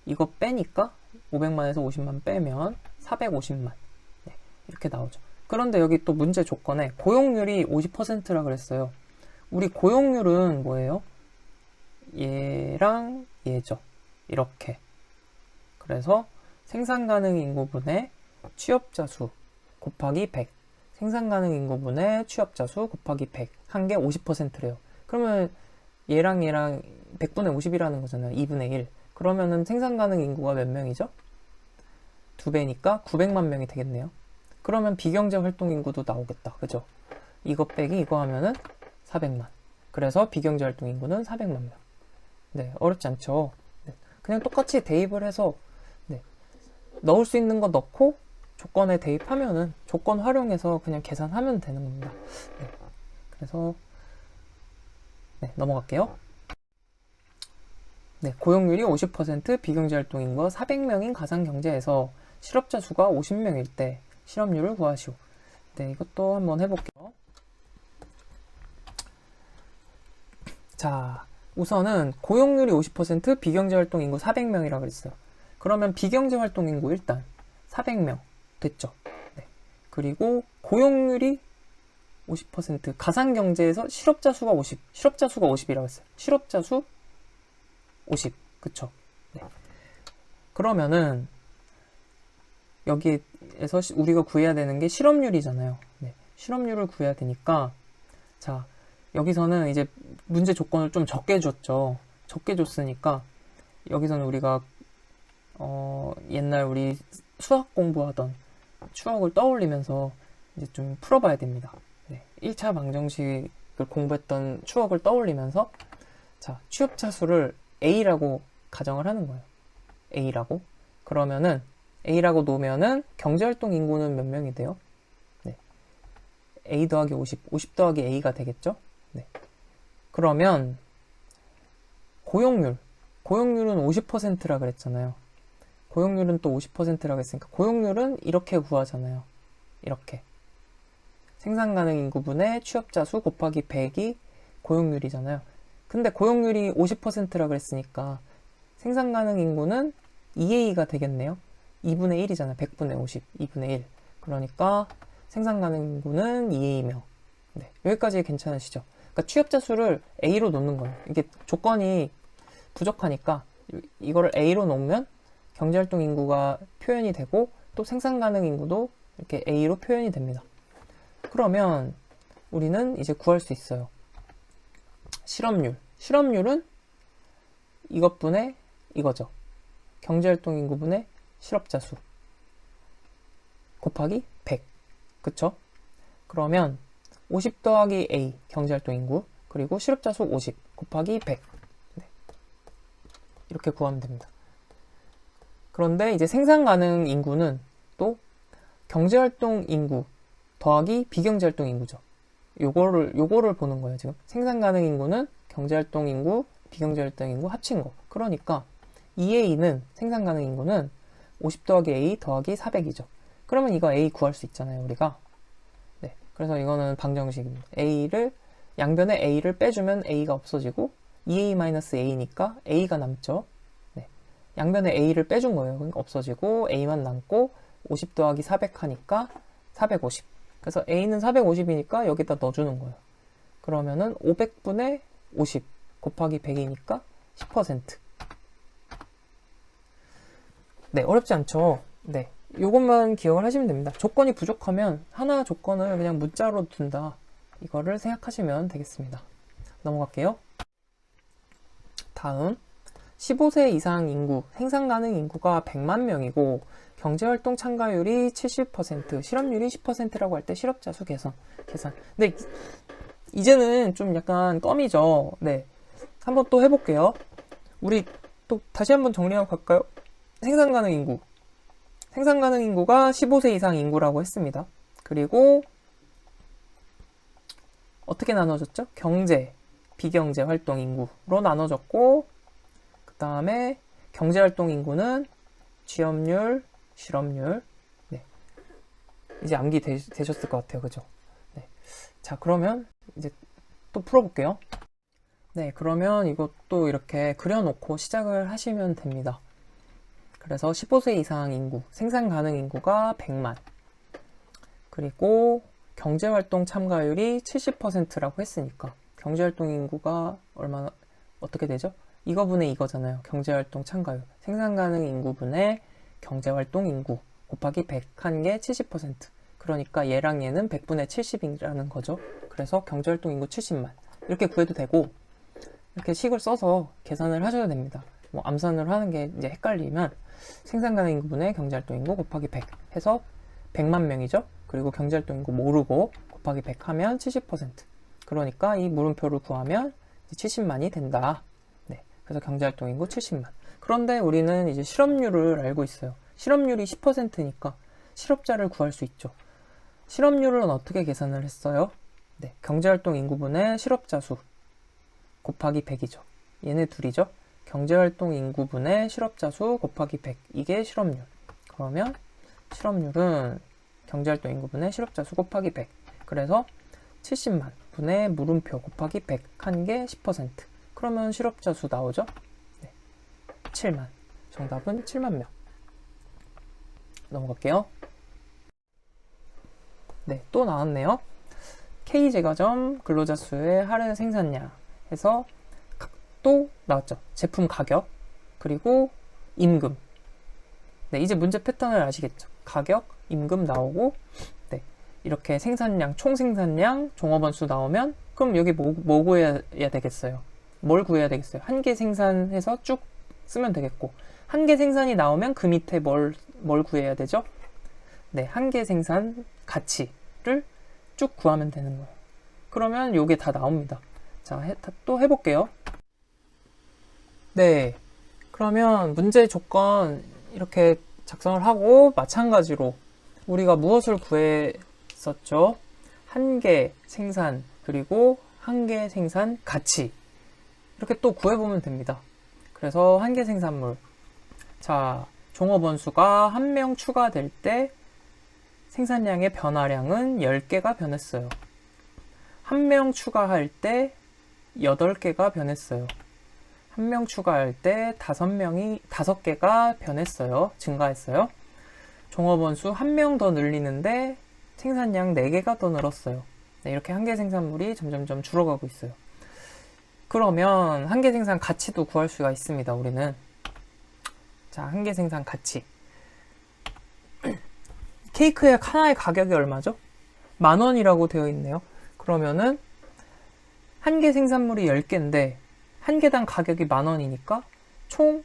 이거 빼니까 500만에서 50만 빼면 450만. 네, 이렇게 나오죠. 그런데 여기 또 문제 조건에 고용률이 50%라 그랬어요. 우리 고용률은 뭐예요? 얘랑 얘죠. 이렇게. 그래서 생산 가능 인구분의 취업자 수 곱하기 100. 생산 가능 인구분의 취업자 수 곱하기 100. 한 게 50%래요. 그러면 얘랑 100분의 50이라는 거잖아요. 2분의 1. 그러면은 생산 가능 인구가 몇 명이죠? 2배니까 900만 명이 되겠네요. 그러면 비경제 활동 인구도 나오겠다. 그죠? 이거 빼기 이거 하면은 400만. 그래서 비경제 활동 인구는 400만 명. 네, 어렵지 않죠? 네, 그냥 똑같이 대입을 해서 네, 넣을 수 있는 거 넣고 조건에 대입하면은 조건 활용해서 그냥 계산하면 되는 겁니다. 네, 그래서 네, 넘어갈게요. 네, 고용률이 50%, 비경제활동 인구가 400명인 가상경제에서 실업자 수가 50명일 때 실업률을 구하시오. 네, 이것도 한번 해볼게요. 자, 우선은 고용률이 50%, 비경제활동 인구 400명이라고 그랬어요. 그러면 비경제활동 인구 일단 400명 됐죠. 네. 그리고 고용률이 50%, 가상경제에서 실업자 수가 50, 실업자 수가 50이라고 했어요. 실업자 수 50, 그쵸? 네. 그러면은 여기에서 우리가 구해야 되는 게 실업률이잖아요. 네. 실업률을 구해야 되니까 자, 여기서는 이제 문제 조건을 좀 적게 줬죠. 적게 줬으니까 여기서는 우리가 옛날 우리 수학 공부하던 추억을 떠올리면서 이제 좀 풀어봐야 됩니다. 네. 1차 방정식을 공부했던 추억을 떠올리면서 자, 취업자 수를 A라고 가정을 하는 거예요. A라고. 그러면은 A라고 놓으면은 경제활동 인구는 몇 명이 돼요? 네. A 더하기 50, 50 더하기 A가 되겠죠? 네. 그러면 고용률은 50%라 그랬잖아요. 고용률은 또 50%라고 했으니까 고용률은 이렇게 구하잖아요. 이렇게. 생산 가능 인구분의 취업자 수 곱하기 100이 고용률이잖아요. 근데 고용률이 50%라 그랬으니까 생산 가능 인구는 2A가 되겠네요. 2분의 1이잖아요. 100분의 50, 2분의 1. 그러니까 생산 가능 인구는 2A며. 네, 여기까지 괜찮으시죠? 그러니까 취업자 수를 A로 놓는 거예요. 이게 조건이 부족하니까 이거를 A로 놓으면 경제활동 인구가 표현이 되고 또 생산 가능 인구도 이렇게 A로 표현이 됩니다. 그러면 우리는 이제 구할 수 있어요. 실업률. 실업률은 이것분의 이거죠. 경제활동 인구분의 실업자 수 곱하기 100. 그쵸? 그러면 50 더하기 A 경제활동 인구 그리고 실업자 수 50 곱하기 100. 네. 이렇게 구하면 됩니다. 그런데 이제 생산 가능 인구는 또 경제활동 인구 더하기 비경제활동 인구죠. 요거를 보는 거예요, 지금. 생산 가능 인구는 경제활동 인구, 비경제활동 인구 합친 거. 그러니까 2A는 생산 가능 인구는 50 더하기 A 더하기 400이죠. 그러면 이거 A 구할 수 있잖아요, 우리가. 네. 그래서 이거는 방정식입니다. 양변에 A를 빼주면 A가 없어지고 2A-A니까 A가 남죠. 네. 양변에 A를 빼준 거예요. 그러니까 없어지고 A만 남고 50 더하기 400 하니까 450. 그래서 A는 450이니까 여기다 넣어주는 거예요. 그러면은 500분의 50 곱하기 100이니까 10%. 네, 어렵지 않죠? 네, 요것만 기억을 하시면 됩니다. 조건이 부족하면 하나 조건을 그냥 문자로 둔다. 이거를 생각하시면 되겠습니다. 넘어갈게요. 다음 15세 이상 인구, 생산 가능 인구가 100만 명이고 경제활동 참가율이 70%, 실업률이 10%라고 할 때 실업자 수 계산. 근데 이제는 좀 약간 껌이죠. 네, 한번 또 해볼게요. 우리 또 다시 한번 정리하고 갈까요? 생산 가능 인구. 생산 가능 인구가 15세 이상 인구라고 했습니다. 그리고 어떻게 나눠졌죠? 경제, 비경제 활동 인구로 나눠졌고, 그 다음에 경제활동 인구는 취업률, 실업률. 네. 이제 암기 되셨을 것 같아요. 그죠? 네. 자, 그러면 이제 또 풀어볼게요. 네, 그러면 이것도 이렇게 그려놓고 시작을 하시면 됩니다. 그래서 15세 이상 인구, 생산 가능 인구가 100만. 그리고 경제활동 참가율이 70%라고 했으니까 경제활동 인구가 어떻게 되죠? 이거분의 이거잖아요. 경제활동 참가율. 생산 가능 인구분의 경제활동 인구 곱하기 100 한 게 70%. 그러니까 얘랑 얘는 100분의 70이라는 거죠. 그래서 경제활동 인구 70만. 이렇게 구해도 되고, 이렇게 식을 써서 계산을 하셔도 됩니다. 뭐 암산을 하는 게 이제 헷갈리면 생산 가능 인구분의 경제활동 인구 곱하기 100 해서 100만 명이죠. 그리고 경제활동 인구 모르고 곱하기 100 하면 70%. 그러니까 이 물음표를 구하면 70만이 된다. 네. 그래서 경제활동 인구 70만. 그런데 우리는 이제 실업률을 알고 있어요. 실업률이 10%니까 실업자를 구할 수 있죠. 실업률은 어떻게 계산을 했어요? 네. 경제활동 인구분의 실업자 수 곱하기 100이죠. 얘네 둘이죠. 경제활동 인구분의 실업자 수 곱하기 100. 이게 실업률. 그러면 실업률은 경제활동 인구분의 실업자 수 곱하기 100. 그래서 70만 분의 물음표 곱하기 100 한 게 10%. 그러면 실업자 수 나오죠? 네. 7만. 정답은 7만 명. 넘어갈게요. 네, 또 나왔네요. K제과점 근로자 수의 하루 생산량 해서 또 나왔죠. 제품 가격, 그리고 임금. 네, 이제 문제 패턴을 아시겠죠? 가격, 임금 나오고, 네, 이렇게 생산량, 총 생산량, 종업원 수 나오면, 그럼 여기 뭐 구해야 되겠어요? 뭘 구해야 되겠어요? 한 개 생산해서 쭉 쓰면 되겠고, 한 개 생산이 나오면 그 밑에 뭘 구해야 되죠? 네, 한 개 생산 가치를 쭉 구하면 되는 거예요. 그러면 요게 다 나옵니다. 자, 또 해볼게요. 네, 그러면 문제 조건 이렇게 작성을 하고 마찬가지로 우리가 무엇을 구했었죠? 한 개 생산 그리고 한 개 생산 가치 이렇게 또 구해보면 됩니다. 그래서 한 개 생산물, 자, 종업원 수가 1명 추가될 때 생산량의 변화량은 10개가 변했어요. 1명 추가할 때 8개가 변했어요. 1명 추가할 때 5개가 변했어요. 증가했어요. 종업원 수 1명 더 늘리는데 생산량 4개가 더 늘었어요. 네, 이렇게 한계 생산물이 점점점 줄어가고 있어요. 그러면 한계 생산 가치도 구할 수가 있습니다. 우리는 자, 한계 생산 가치. 케이크의 하나의 가격이 얼마죠? 10,000원이라고 되어 있네요. 그러면은 한계 생산물이 10개인데 한 개당 가격이 10,000원이니까 총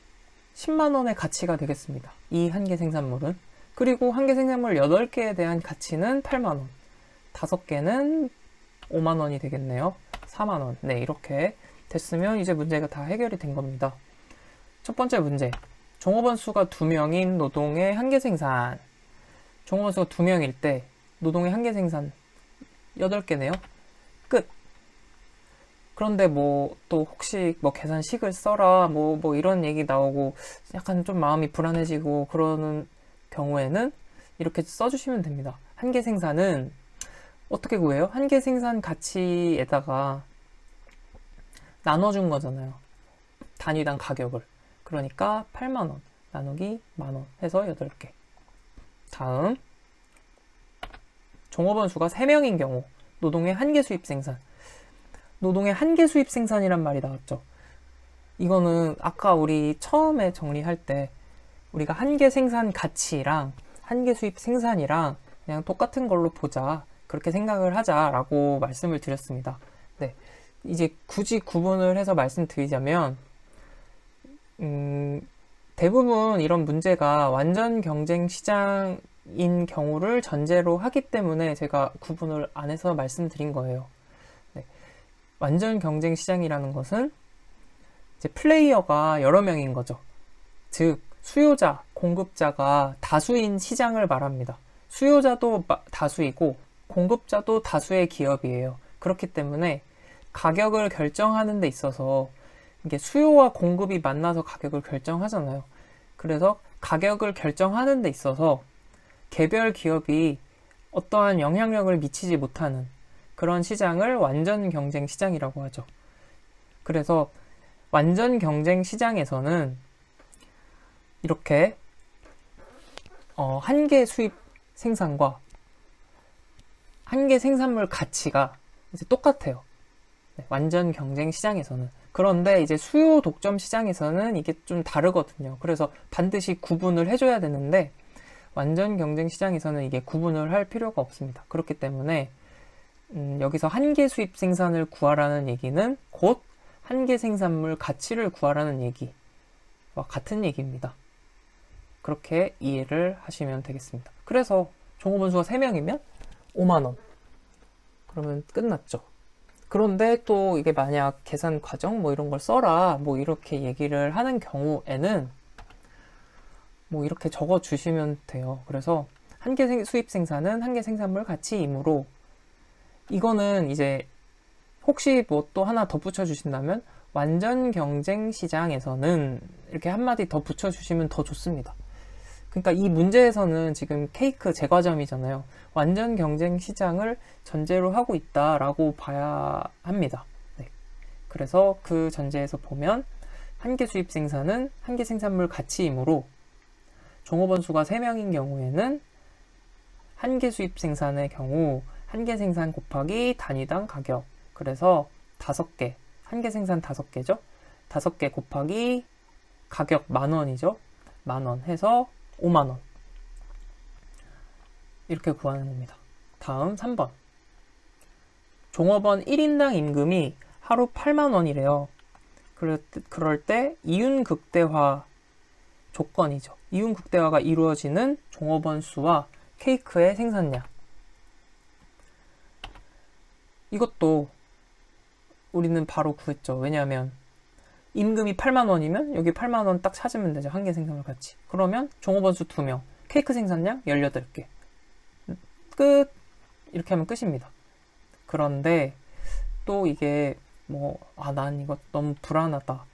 100,000원의 가치가 되겠습니다. 이 한계 생산물은. 그리고 한계 생산물 8개에 대한 가치는 80,000원. 5개는 50,000원이 되겠네요. 40,000원. 네, 이렇게 됐으면 이제 문제가 다 해결이 된 겁니다. 첫 번째 문제. 종업원 수가 2명인 노동의 한계 생산. 종업원 수가 2명일 때 노동의 한계 생산 8개네요. 끝. 그런데 뭐 또 혹시 뭐 계산식을 써라 뭐 이런 얘기 나오고 약간 좀 마음이 불안해지고 그러는 경우에는 이렇게 써주시면 됩니다. 한계 생산은 어떻게 구해요? 한계 생산 가치에다가 나눠준 거잖아요. 단위당 가격을. 그러니까 80,000원 나누기 10,000원 해서 8개. 다음 종업원 수가 3명인 경우 노동의 한계 수입 생산. 노동의 한계 수입 생산이란 말이 나왔죠. 이거는 아까 우리 처음에 정리할 때 우리가 한계 생산 가치랑 한계 수입 생산이랑 그냥 똑같은 걸로 보자. 그렇게 생각을 하자라고 말씀을 드렸습니다. 네. 이제 굳이 구분을 해서 말씀드리자면 대부분 이런 문제가 완전 경쟁 시장인 경우를 전제로 하기 때문에 제가 구분을 안 해서 말씀드린 거예요. 네. 완전 경쟁 시장이라는 것은 이제 플레이어가 여러 명인 거죠. 즉 수요자, 공급자가 다수인 시장을 말합니다. 수요자도 다수이고 공급자도 다수의 기업이에요. 그렇기 때문에 가격을 결정하는 데 있어서 이게 수요와 공급이 만나서 가격을 결정하잖아요. 그래서 가격을 결정하는 데 있어서 개별 기업이 어떠한 영향력을 미치지 못하는 그런 시장을 완전 경쟁 시장이라고 하죠. 그래서 완전 경쟁 시장에서는 이렇게 한계 수입 생산과 한계 생산물 가치가 이제 똑같아요. 네, 완전 경쟁 시장에서는. 그런데 이제 수요 독점 시장에서는 이게 좀 다르거든요. 그래서 반드시 구분을 해줘야 되는데 완전 경쟁 시장에서는 이게 구분을 할 필요가 없습니다. 그렇기 때문에 여기서 한계 수입 생산을 구하라는 얘기는 곧 한계 생산물 가치를 구하라는 얘기와 같은 얘기입니다. 그렇게 이해를 하시면 되겠습니다. 그래서 종업원 수가 3명이면 50,000원. 그러면 끝났죠. 그런데 또 이게 만약 계산 과정 뭐 이런 걸 써라 뭐 이렇게 얘기를 하는 경우에는 뭐 이렇게 적어 주시면 돼요. 그래서 한계 수입 생산은 한계 생산물 가치이므로 이거는 이제 혹시 뭐 또 하나 덧붙여 주신다면 완전 경쟁 시장에서는 이렇게 한마디 더 붙여 주시면 더 좋습니다. 그러니까 이 문제에서는 지금 케이크 제과점이잖아요. 완전 경쟁 시장을 전제로 하고 있다라고 봐야 합니다. 네. 그래서 그 전제에서 보면 한계 수입 생산은 한계 생산물 가치이므로 종업원 수가 3명인 경우에는 한계 수입 생산의 경우 한계 생산 곱하기 단위당 가격. 그래서 5개, 한계 생산 5개죠. 5개 곱하기 가격 10,000원이죠. 10,000원 해서 50,000원. 이렇게 구하는 겁니다. 다음 3번. 종업원 1인당 임금이 하루 80,000원이래요. 그럴 때 이윤극대화 조건이죠. 이윤극대화가 이루어지는 종업원 수와 케이크의 생산량. 이것도 우리는 바로 구했죠. 왜냐하면 임금이 80,000원이면 여기 80,000원 딱 찾으면 되죠. 한계 생산물 가치. 그러면 종업원 수 2명, 케이크 생산량 18개. 끝. 이렇게 하면 끝입니다. 그런데 또 이게 뭐 난 이거 너무 불안하다.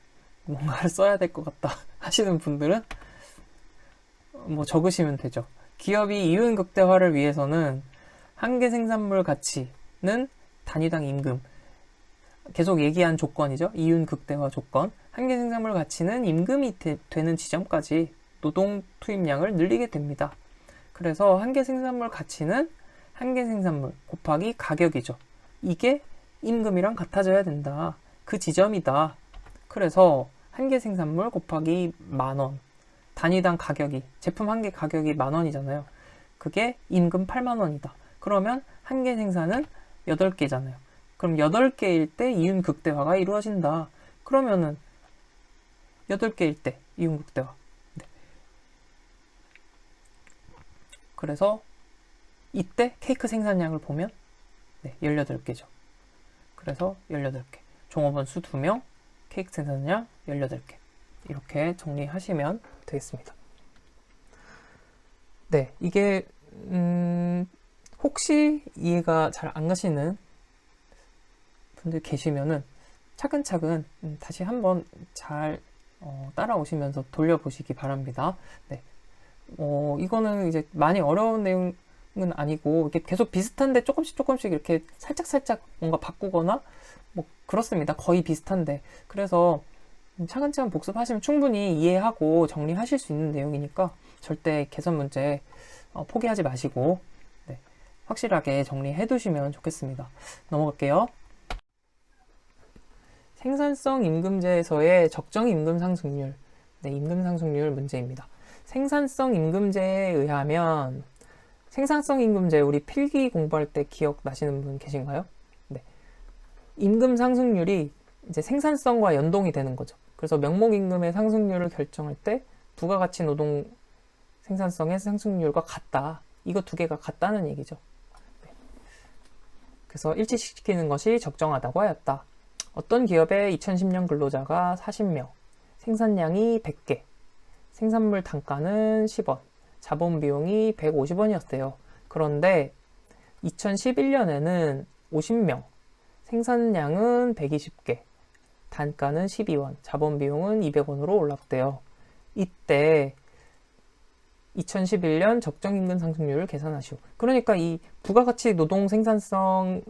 뭔가를 써야 될 것 같다 하시는 분들은 뭐 적으시면 되죠. 기업이 이윤 극대화를 위해서는 한계 생산물 가치는 단위당 임금, 계속 얘기한 조건이죠. 이윤 극대화 조건. 한계 생산물 가치는 임금이 되는 지점까지 노동 투입량을 늘리게 됩니다. 그래서 한계 생산물 가치는 한계 생산물 곱하기 가격이죠. 이게 임금이랑 같아져야 된다. 그 지점이다. 그래서 한계 생산물 곱하기 10,000원. 단위당 가격이, 제품 한 개 가격이 10,000원이잖아요. 그게 임금 80,000원이다. 그러면 한계 생산은 8개잖아요. 그럼 8개일 때 이윤 극대화가 이루어진다. 그러면은 8개일 때 이윤 극대화. 네. 그래서 이때 케이크 생산량을 보면 18개죠. 그래서 18개. 종업원 수 2명, 케이크 생산량 18개. 이렇게 정리하시면 되겠습니다. 네, 이게 혹시 이해가 잘 안 가시는 분들 계시면은 차근차근 다시 한번 잘 따라오시면서 돌려보시기 바랍니다. 네. 이거는 이제 많이 어려운 내용은 아니고 이렇게 계속 비슷한데 조금씩 이렇게 살짝 뭔가 바꾸거나 뭐 그렇습니다. 거의 비슷한데 그래서 차근차근 복습하시면 충분히 이해하고 정리하실 수 있는 내용이니까 절대 개선 문제 포기하지 마시고 확실하게 정리해 두시면 좋겠습니다. 넘어갈게요. 생산성 임금제에서의 적정 임금 상승률. 임금 상승률 문제입니다. 생산성 임금제에 의하면 생산성 임금제 우리 필기 공부할 때 기억나시는 분 계신가요? 네. 임금 상승률이 이제 생산성과 연동이 되는 거죠. 그래서 명목 임금의 상승률을 결정할 때 부가가치 노동 생산성의 상승률과 같다. 이거 두 개가 같다는 얘기죠. 그래서 일치시키는 것이 적정하다고 하였다. 어떤 기업의 2010년 근로자가 40명, 생산량이 100개, 생산물 단가는 10원, 자본 비용이 150원이었대요. 그런데 2011년에는 50명, 생산량은 120개, 단가는 12원, 자본 비용은 200원으로 올랐대요. 이때 2011년 적정임금 상승률을 계산하시오. 그러니까 이 부가가치 노동 생산성이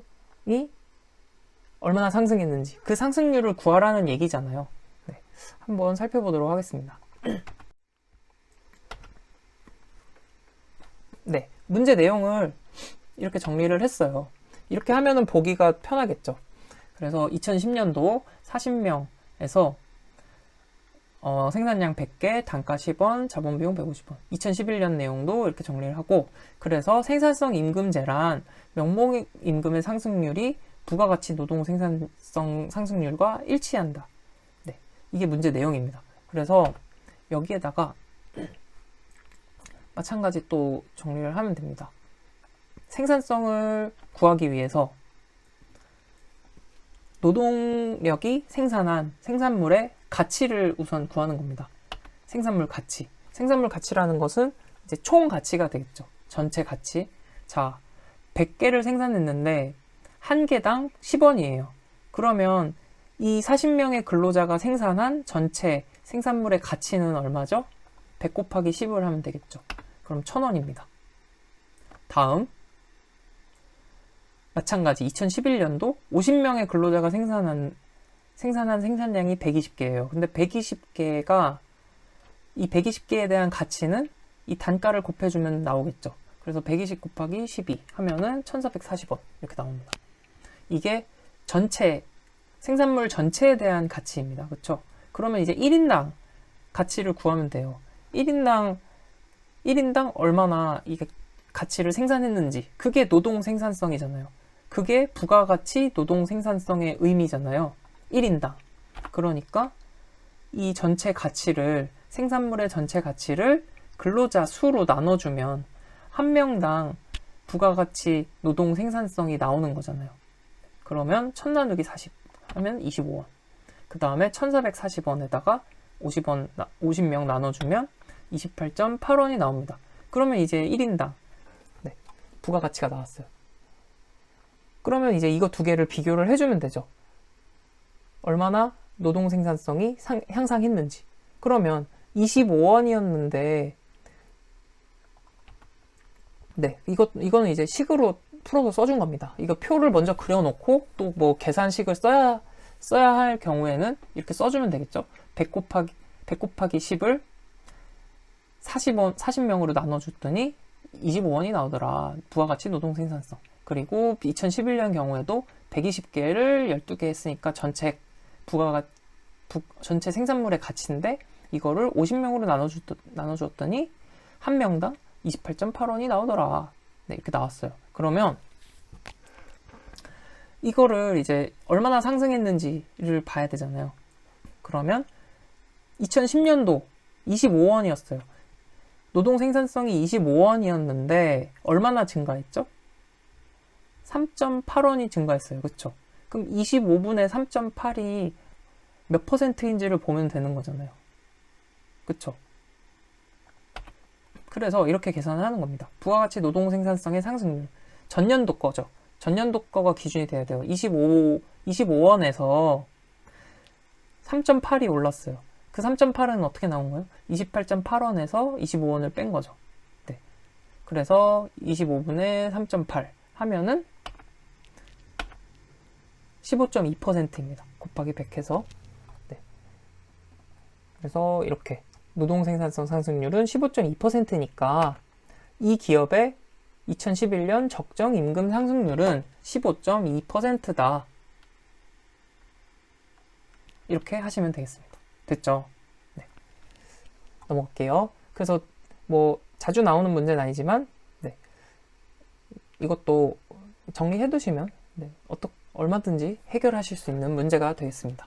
얼마나 상승했는지 그 상승률을 구하라는 얘기잖아요. 네, 한번 살펴보도록 하겠습니다. 네, 문제 내용을 이렇게 정리를 했어요. 이렇게 하면은 보기가 편하겠죠. 그래서 2010년도 40명에서 생산량 100개, 단가 10원, 자본 비용 150원. 2011년 내용도 이렇게 정리를 하고, 그래서 생산성 임금제란 명목 임금의 상승률이 부가가치 노동 생산성 상승률과 일치한다. 네, 이게 문제 내용입니다. 그래서 여기에다가 마찬가지 또 정리를 하면 됩니다. 생산성을 구하기 위해서 노동력이 생산한 생산물의 가치를 우선 구하는 겁니다. 생산물 가치. 생산물 가치라는 것은 이제 총 가치가 되겠죠. 전체 가치. 자, 100개를 생산했는데 한 개당 10원이에요. 그러면 이 40명의 근로자가 생산한 전체 생산물의 가치는 얼마죠? 100 곱하기 10을 하면 되겠죠. 그럼 1,000원입니다. 다음 마찬가지 2011년도 50명의 근로자가 생산한 생산량이 120개예요. 근데 120개가 이 120개에 대한 가치는 이 단가를 곱해주면 나오겠죠. 그래서 120 곱하기 12 하면은 1,440원 이렇게 나옵니다. 이게 전체 생산물 전체에 대한 가치입니다. 그렇죠? 그러면 이제 1인당 가치를 구하면 돼요. 1인당 얼마나 이게 가치를 생산했는지 그게 노동 생산성이잖아요. 그게 부가가치 노동 생산성의 의미잖아요. 1인당. 그러니까 이 전체 가치를 생산물의 전체 가치를 근로자 수로 나눠주면 한 명당 부가가치 노동 생산성이 나오는 거잖아요. 그러면 1000 나누기 40 하면 25원. 그 다음에 1440원에다가 50명 나눠주면 28.8원이 나옵니다. 그러면 이제 1인당 부가가치가 나왔어요. 그러면 이제 이거 두 개를 비교를 해주면 되죠. 얼마나 노동 생산성이 향상했는지. 그러면 25원이었는데 네, 이거는 이제 식으로 풀어서 써준 겁니다. 이거 표를 먼저 그려놓고 또 뭐 계산식을 써야 할 경우에는 이렇게 써주면 되겠죠. 100 곱하기 10을 40명으로 나눠줬더니 25원이 나오더라. 부가가치 노동 생산성. 그리고 2011년 경우에도 120개를 12개 했으니까 전체 전체 생산물의 가치인데 이거를 50명으로 나눠줬더니 한 명당 28.8원이 나오더라. 네, 이렇게 나왔어요. 그러면 이거를 이제 얼마나 상승했는지를 봐야 되잖아요. 그러면 2010년도 25원이었어요. 노동 생산성이 25원이었는데 얼마나 증가했죠? 3.8원이 증가했어요. 그쵸? 그럼 25분의 3.8이 몇 퍼센트인지를 보면 되는 거잖아요. 그쵸? 그래서 이렇게 계산을 하는 겁니다. 부가가치 노동 생산성의 상승률. 전년도 거죠. 전년도 거가 기준이 돼야 돼요. 25원에서 3.8이 올랐어요. 그 3.8은 어떻게 나온 거예요? 28.8원에서 25원을 뺀 거죠. 네. 그래서 25분의 3.8 하면은 15.2%입니다. 곱하기 100 해서. 네. 그래서 이렇게 노동 생산성 상승률은 15.2%니까 이 기업의 2011년 적정 임금 상승률은 15.2%다. 이렇게 하시면 되겠습니다. 됐죠? 네. 넘어갈게요. 그래서 뭐 자주 나오는 문제는 아니지만 네. 이것도 정리해 두시면 네. 얼마든지 해결하실 수 있는 문제가 되겠습니다.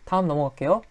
다음 넘어갈게요.